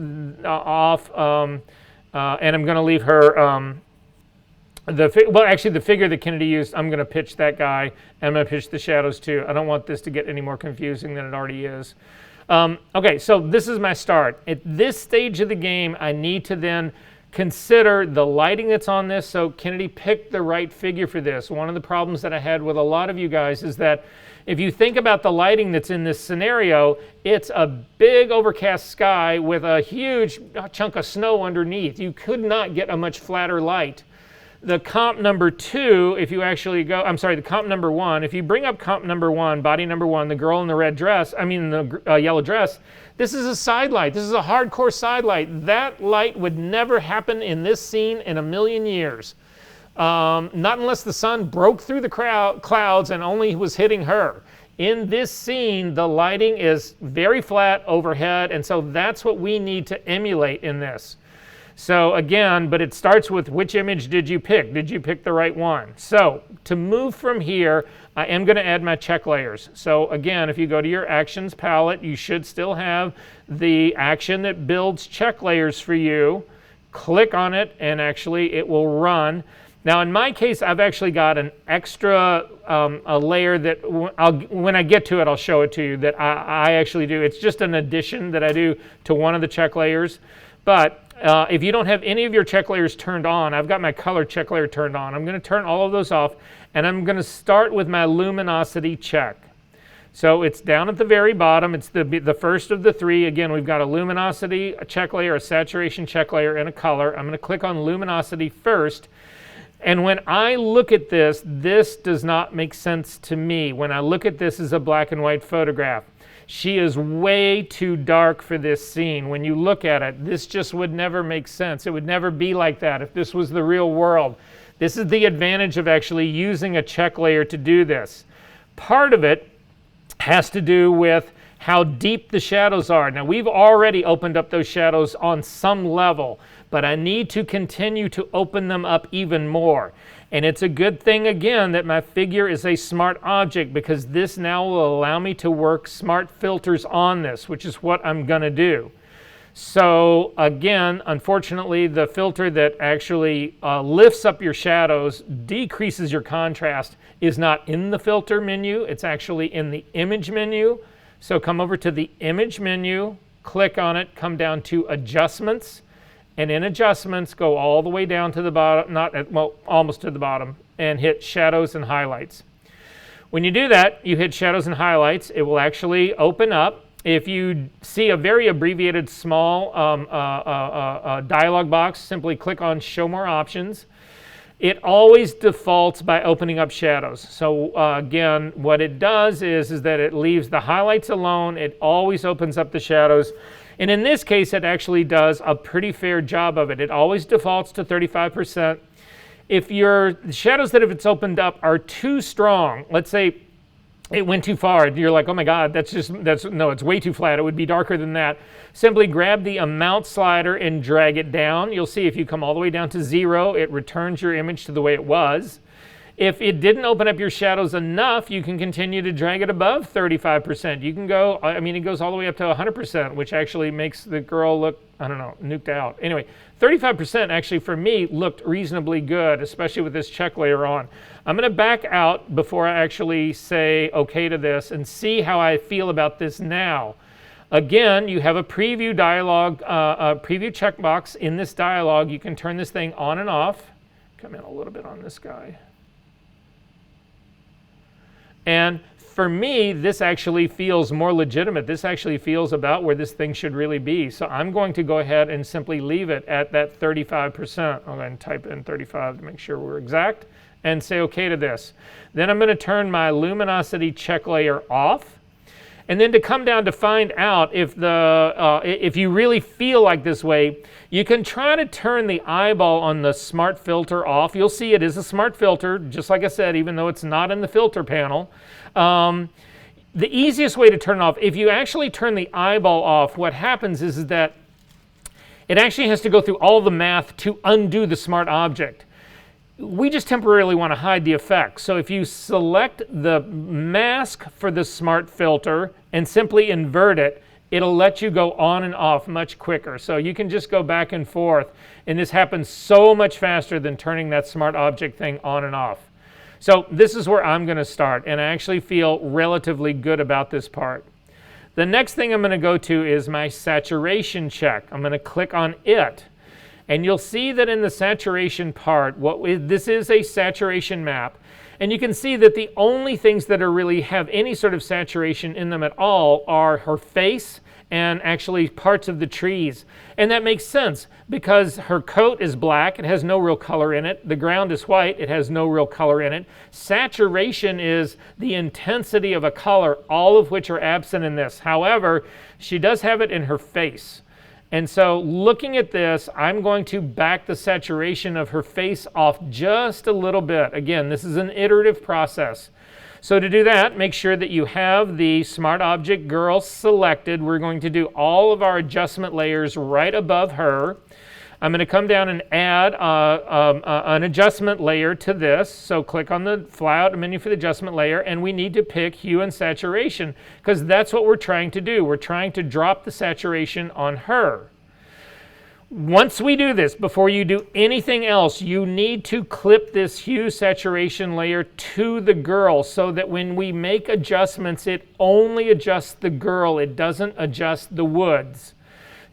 off, and I'm going to leave her, the figure that Kennedy used, I'm going to pitch that guy, and I'm going to pitch the shadows too. I don't want this to get any more confusing than it already is. Okay, so this is my start. At this stage of the game, I need to then consider the lighting that's on this. So Kennedy picked the right figure for this. One of the problems that I had with a lot of you guys is that if you think about the lighting that's in this scenario, it's a big overcast sky with a huge chunk of snow underneath. You could not get a much flatter light. The comp number 2, if you actually go, I'm sorry, the comp number 1, if you bring up comp number 1, body number 1, the girl in the red dress, I mean the yellow dress, this is a side light. This is a hardcore side light. That light would never happen in this scene in a million years. Not unless the sun broke through the clouds and only was hitting her. In this scene, the lighting is very flat overhead, and so that's what we need to emulate in this. So again, but it starts with which image did you pick? Did you pick the right one? So to move from here, I am going to add my check layers. So again, if you go to your actions palette, you should still have the action that builds check layers for you. Click on it and actually it will run. Now in my case, I've actually got an extra a layer that when I get to it, I'll show it to you that I actually do. It's just an addition that I do to one of the check layers. But if you don't have any of your check layers turned on, I've got my color check layer turned on. I'm going to turn all of those off, and I'm going to start with my luminosity check. So it's down at the very bottom. It's the first of the 3. Again, we've got a luminosity, a check layer, a saturation check layer, and a color. I'm going to click on luminosity first. And when I look at this, this does not make sense to me. When I look at this as a black and white photograph, she is way too dark for this scene. When you look at it, this just would never make sense. It would never be like that if this was the real world. This is the advantage of actually using a check layer to do this. Part of it has to do with how deep the shadows are. Now we've already opened up those shadows on some level, but I need to continue to open them up even more. And it's a good thing, again, that my figure is a smart object, because this now will allow me to work smart filters on this, which is what I'm going to do. So again, unfortunately, the filter that actually lifts up your shadows, decreases your contrast, is not in the filter menu. It's actually in the image menu. So come over to the image menu, click on it, come down to adjustments. And in adjustments, go all the way down to the bottom, well, almost to the bottom, and hit shadows and highlights. When you do that, you hit shadows and highlights, it will actually open up. If you see a very abbreviated small dialog box, simply click on show more options. It always defaults by opening up shadows. So again, what it does is that it leaves the highlights alone. It always opens up the shadows. And in this case, it actually does a pretty fair job of it. It always defaults to 35%. If your shadows that if it's opened up are too strong, let's say it went too far, you're like, oh my God, no, it's way too flat. It would be darker than that. Simply grab the amount slider and drag it down. You'll see if you come all the way down to 0, it returns your image to the way it was. If it didn't open up your shadows enough, you can continue to drag it above 35%. You can go, I mean, it goes all the way up to 100%, which actually makes the girl look, I don't know, nuked out. Anyway, 35% actually for me looked reasonably good, especially with this check layer on. I'm going to back out before I actually say okay to this and see how I feel about this now. Again, you have a preview dialog, a preview checkbox in this dialog. You can turn this thing on and off. Come in a little bit on this guy. And for me, this actually feels more legitimate. This actually feels about where this thing should really be. So I'm going to go ahead and simply leave it at that 35%. I'm going to type in 35 to make sure we're exact and say okay to this. Then I'm going to turn my luminosity check layer off. And then to come down to find out if you really feel like this way, you can try to turn the eyeball on the smart filter off. You'll see it is a smart filter, just like I said, even though it's not in the filter panel. The easiest way to turn it off, if you actually turn the eyeball off, what happens is that it actually has to go through all the math to undo the smart object. We just temporarily want to hide the effect. So if you select the mask for the smart filter and simply invert it, it'll let you go on and off much quicker. So you can just go back and forth, and this happens so much faster than turning that smart object thing on and off. So this is where I'm going to start, and I actually feel relatively good about this part. The next thing I'm going to go to is my saturation check. I'm going to click on it. And you'll see that in the saturation part, this is a saturation map. And you can see that the only things that are really have any sort of saturation in them at all are her face and actually parts of the trees. And that makes sense because her coat is black, it has no real color in it. The ground is white, it has no real color in it. Saturation is the intensity of a color, all of which are absent in this. However, she does have it in her face. And so looking at this, I'm going to back the saturation of her face off just a little bit. Again, this is an iterative process. So to do that, make sure that you have the Smart Object Girl selected. We're going to do all of our adjustment layers right above her. I'm going to come down and add an adjustment layer to this. So click on the flyout menu for the adjustment layer, and we need to pick Hue and Saturation because that's what we're trying to do. We're trying to drop the saturation on her. Once we do this, before you do anything else, you need to clip this Hue Saturation layer to the girl so that when we make adjustments, it only adjusts the girl. It doesn't adjust the woods.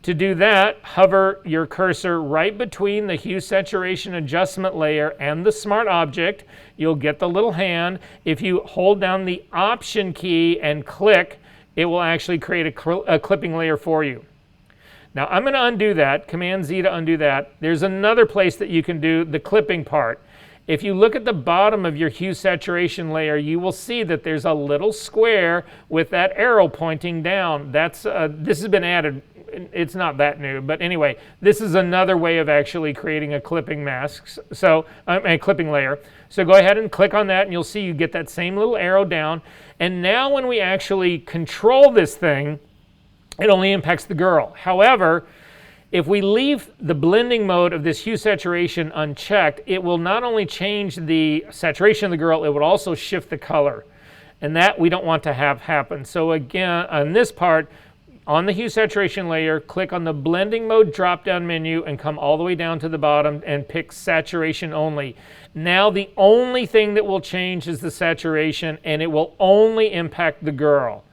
To do that, hover your cursor right between the Hue Saturation Adjustment layer and the Smart Object. You'll get the little hand. If you hold down the Option key and click, it will actually create a clipping layer for you. Now I'm going to undo that, Command Z to undo that. There's another place that you can do the clipping part. If you look at the bottom of your Hue Saturation layer, you will see that there's a little square with that arrow pointing down. This has been added. It's not that new, but anyway, this is another way of actually creating a clipping mask, a clipping layer. So go ahead and click on that, and you'll see you get that same little arrow down. And now when we actually control this thing, it only impacts the girl. However, if we leave the blending mode of this Hue Saturation unchecked, it will not only change the saturation of the girl, it would also shift the color. And that we don't want to have happen. So again, on this part, on the Hue Saturation layer, click on the Blending Mode drop-down menu and come all the way down to the bottom and pick Saturation Only. Now the only thing that will change is the saturation, and it will only impact the girl.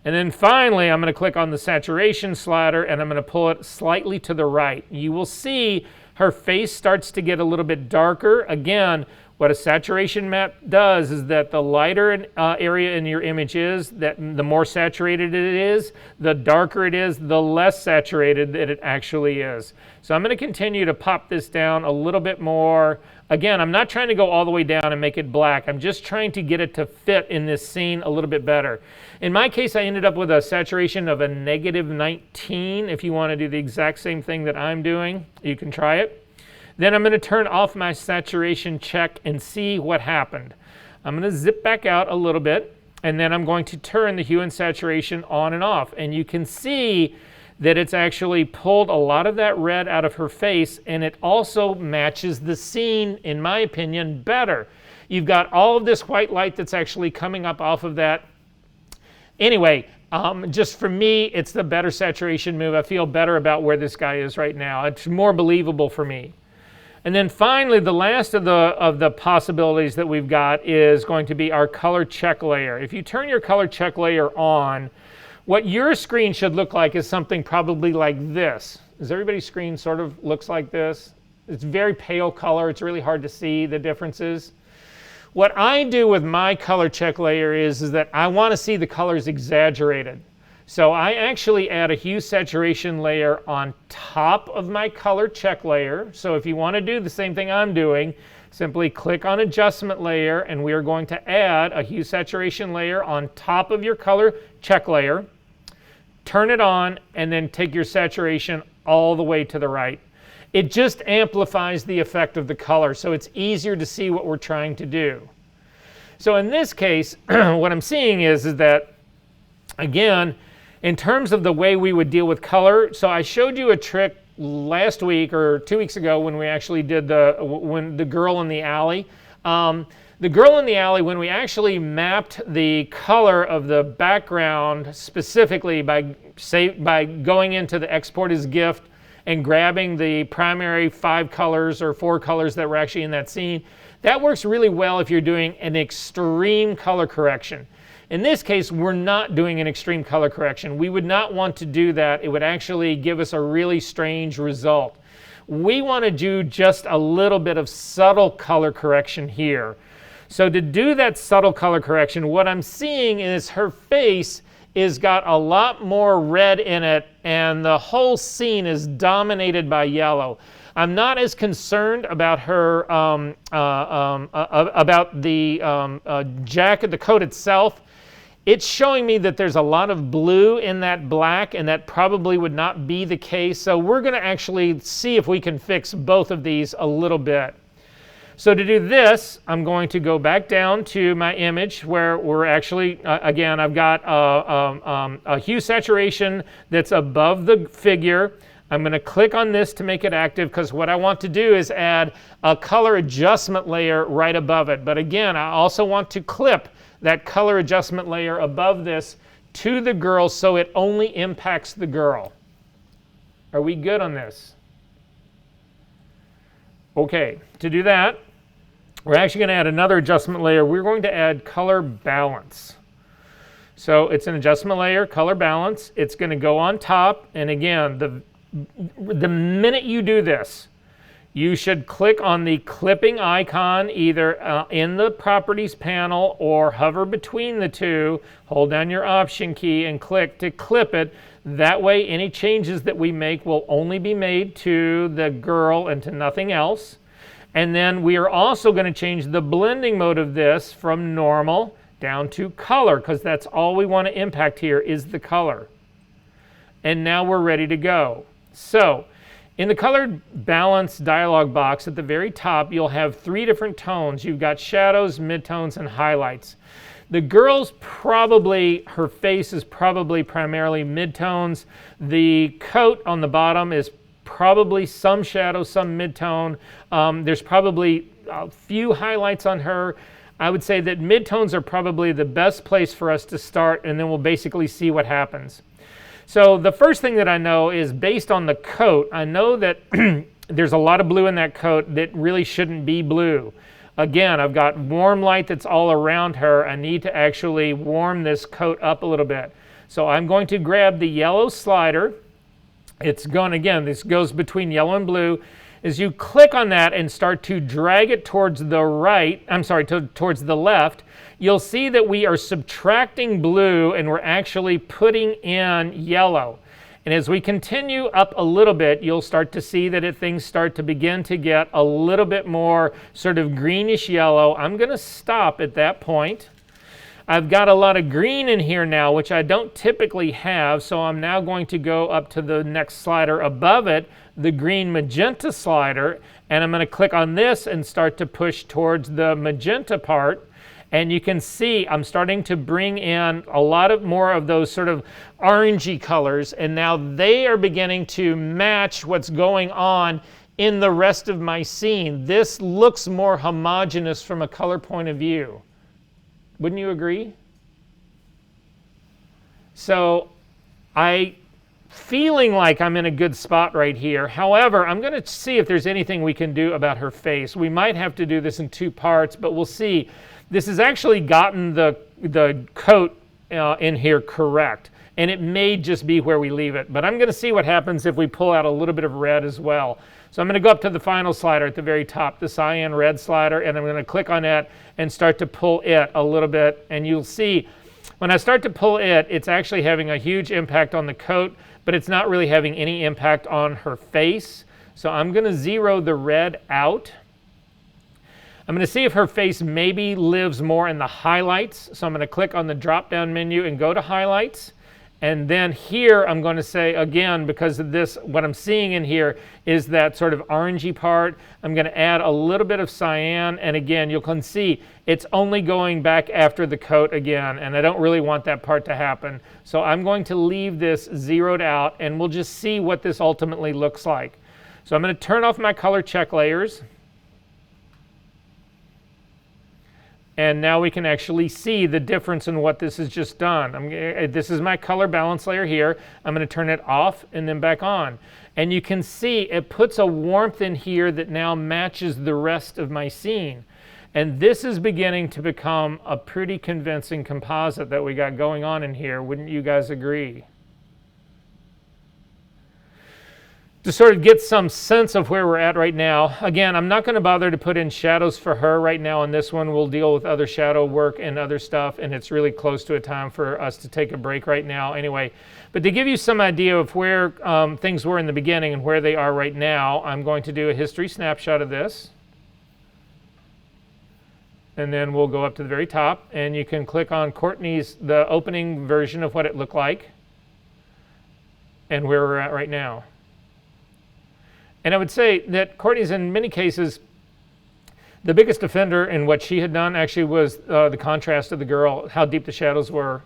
And then finally, I'm going to click on the Saturation slider, and I'm going to pull it slightly to the right. You will see her face starts to get a little bit darker. Again, what a saturation map does is that the lighter area in your image is, that the more saturated it is, the darker it is, the less saturated that it actually is. So I'm going to continue to pop this down a little bit more. Again, I'm not trying to go all the way down and make it black. I'm just trying to get it to fit in this scene a little bit better. In my case, I ended up with a saturation of a -19. If you want to do the exact same thing that I'm doing, you can try it. Then I'm going to turn off my saturation check and see what happened. I'm going to zip back out a little bit, and then I'm going to turn the hue and saturation on and off. And you can see that it's actually pulled a lot of that red out of her face, and it also matches the scene, in my opinion, better. You've got all of this white light that's actually coming up off of that. Anyway, just for me, it's the better saturation move. I feel better about where this guy is right now. It's more believable for me. And then finally, the last of the possibilities that we've got is going to be our color check layer. If you turn your color check layer on, what your screen should look like is something probably like this. Does everybody's screen sort of looks like this? It's very pale color. It's really hard to see the differences. What I do with my color check layer is that I want to see the colors exaggerated. So I actually add a hue saturation layer on top of my color check layer. So if you want to do the same thing I'm doing, simply click on adjustment layer, and we are going to add a hue saturation layer on top of your color check layer. Turn it on, and then take your saturation all the way to the right. It just amplifies the effect of the color, so it's easier to see what we're trying to do. So in this case, what I'm seeing is that, again, in terms of the way we would deal with color, so I showed you a trick last week or 2 weeks ago when we actually did the girl in the alley. The girl in the alley, when we actually mapped the color of the background specifically by going into the Export as GIF and grabbing the primary 5 colors or 4 colors that were actually in that scene, that works really well if you're doing an extreme color correction. In this case, we're not doing an extreme color correction. We would not want to do that. It would actually give us a really strange result. We want to do just a little bit of subtle color correction here. So to do that subtle color correction, what I'm seeing is her face is got a lot more red in it, and the whole scene is dominated by yellow. I'm not as concerned about her, about the jacket, the coat itself. It's showing me that there's a lot of blue in that black, and that probably would not be the case. So we're going to actually see if we can fix both of these a little bit. So to do this, I'm going to go back down to my image where we're actually, again, I've got a hue saturation that's above the figure. I'm going to click on this to make it active, because what I want to do is add a color adjustment layer right above it. But again, I also want to clip that color adjustment layer above this to the girl so it only impacts the girl. Are we good on this? Okay, to do that, we're actually going to add another adjustment layer. We're going to add color balance. So it's an adjustment layer, color balance. It's going to go on top. And again, the minute you do this, you should click on the clipping icon either in the properties panel or hover between the two, hold down your option key and click to clip it. That way any changes that we make will only be made to the girl and to nothing else. And then we are also going to change the blending mode of this from normal down to color, because that's all we want to impact here is the color. And now we're ready to go. So in the color balance dialog box at the very top, you'll have 3 different tones. You've got shadows, midtones, and highlights. The girl's probably, her face is probably primarily midtones. The coat on the bottom is probably some shadow, some midtone. There's probably a few highlights on her. I would say that midtones are probably the best place for us to start, and then we'll basically see what happens. So the first thing that I know is based on the coat, I know that there's a lot of blue in that coat that really shouldn't be blue. Again, I've got warm light that's all around her. I need to actually warm this coat up a little bit. So I'm going to grab the yellow slider. It's going, again, this goes between yellow and blue. As you click on that and start to drag it towards the right, towards the left, you'll see that we are subtracting blue and we're actually putting in yellow. And as we continue up a little bit, you'll start to see that things start to begin to get a little bit more sort of greenish yellow. I'm going to stop at that point. I've got a lot of green in here now, which I don't typically have, so I'm now going to go up to the next slider above it, the green magenta slider, and I'm going to click on this and start to push towards the magenta part. And you can see I'm starting to bring in a lot more of those sort of orangey colors, and now they are beginning to match what's going on in the rest of my scene. This looks more homogeneous from a color point of view. Wouldn't you agree? So I'm feeling like I'm in a good spot right here. However, I'm going to see if there's anything we can do about her face. We might have to do this in 2 parts, but we'll see. This has actually gotten the coat in here correct, and it may just be where we leave it. But I'm going to see what happens if we pull out a little bit of red as well. So I'm going to go up to the final slider at the very top, the cyan red slider, and I'm going to click on it and start to pull it a little bit. And you'll see when I start to pull it, it's actually having a huge impact on the coat, but it's not really having any impact on her face. So I'm going to zero the red out. I'm going to see if her face maybe lives more in the highlights. So I'm going to click on the drop-down menu and go to highlights. And then here I'm going to say, again, because of this, what I'm seeing in here is that sort of orangey part. I'm going to add a little bit of cyan. And again, you can see it's only going back after the coat again. And I don't really want that part to happen. So I'm going to leave this zeroed out, and we'll just see what this ultimately looks like. So I'm going to turn off my color check layers. And now we can actually see the difference in what this has just done. This is my color balance layer here. I'm going to turn it off and then back on. And you can see it puts a warmth in here that now matches the rest of my scene. And this is beginning to become a pretty convincing composite that we got going on in here. Wouldn't you guys agree? to sort of get some sense of where we're at right now. Again, I'm not going to bother to put in shadows for her right now on this one. We'll deal with other shadow work and other stuff, and it's really close to a time for us to take a break right now anyway. But to give you some idea of where things were in the beginning and where they are right now, I'm going to do a history snapshot of this. And then we'll go up to the very top, and you can click on Courtney's, the opening version of what it looked like and where we're at right now. And I would say that Courtney's, in many cases, the biggest offender in what she had done actually was the contrast of the girl, how deep the shadows were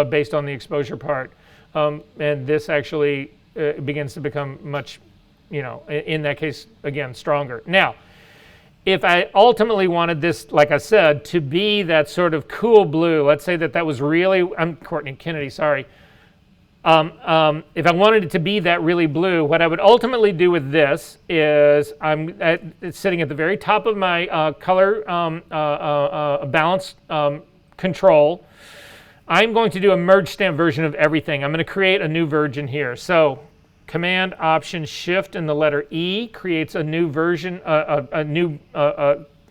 based on the exposure part. And this actually begins to become much, in that case, again, stronger. Now, if I ultimately wanted this, like I said, to be that sort of cool blue, let's say that was really, I'm Courtney Kennedy, sorry. If I wanted it to be that really blue, what I would ultimately do with this is it's sitting at the very top of my color balance control. I'm going to do a merge stamp version of everything. I'm going to create a new version here. So Command, Option, Shift, and the letter E creates a new version,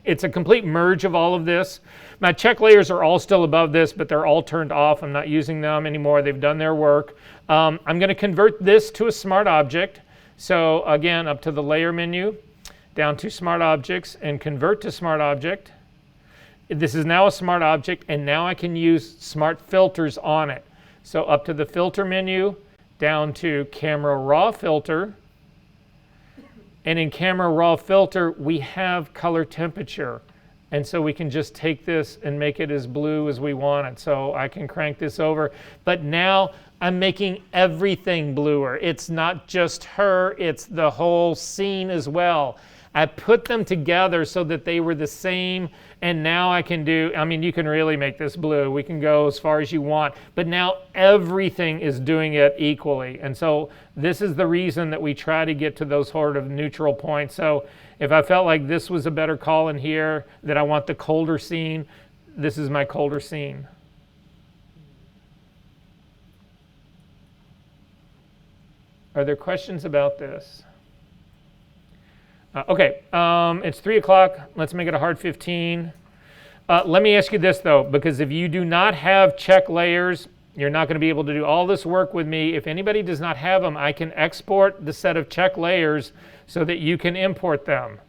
it's a complete merge of all of this. My check layers are all still above this, but they're all turned off. I'm not using them anymore. They've done their work. I'm going to convert this to a smart object. So again, up to the layer menu, down to smart objects, and convert to smart object. This is now a smart object, and now I can use smart filters on it. So up to the filter menu, down to camera raw filter. And in camera raw filter, we have color temperature. And so we can just take this and make it as blue as we want it. So I can crank this over. But now I'm making everything bluer. It's not just her, it's the whole scene as well. I put them together so that they were the same, and now I can do, you can really make this blue. We can go as far as you want, but now everything is doing it equally. And so this is the reason that we try to get to those sort of neutral points. So if I felt like this was a better call in here, that I want the colder scene, this is my colder scene. Are there questions about this? Okay, it's 3 o'clock. Let's make it a hard 15. Let me ask you this, though, because if you do not have check layers, you're not going to be able to do all this work with me. If anybody does not have them, I can export the set of check layers so that you can import them.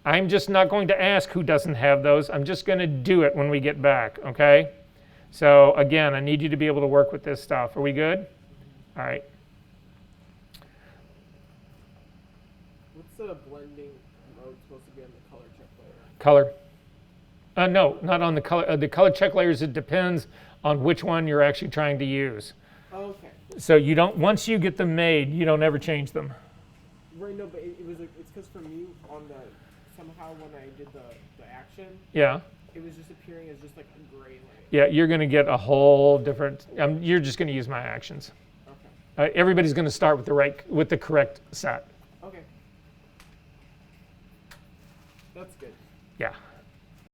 I'm just not going to ask who doesn't have those. I'm just going to do it when we get back, okay? So again, I need you to be able to work with this stuff. Are we good? All right. What's the blending mode supposed to be on the color check layer? Color. No, not on the color. The color check layers, it depends on which one you're actually trying to use. Oh, okay. So you don't, once you get them made, you don't ever change them. Right, no, but it's because for me, somehow when I did the action, Yeah. it was just appearing as just like a gray layer. Yeah, you're going to get a whole different, you're just going to use my actions. Okay. Everybody's going to start with the correct set. Okay. That's good. Yeah.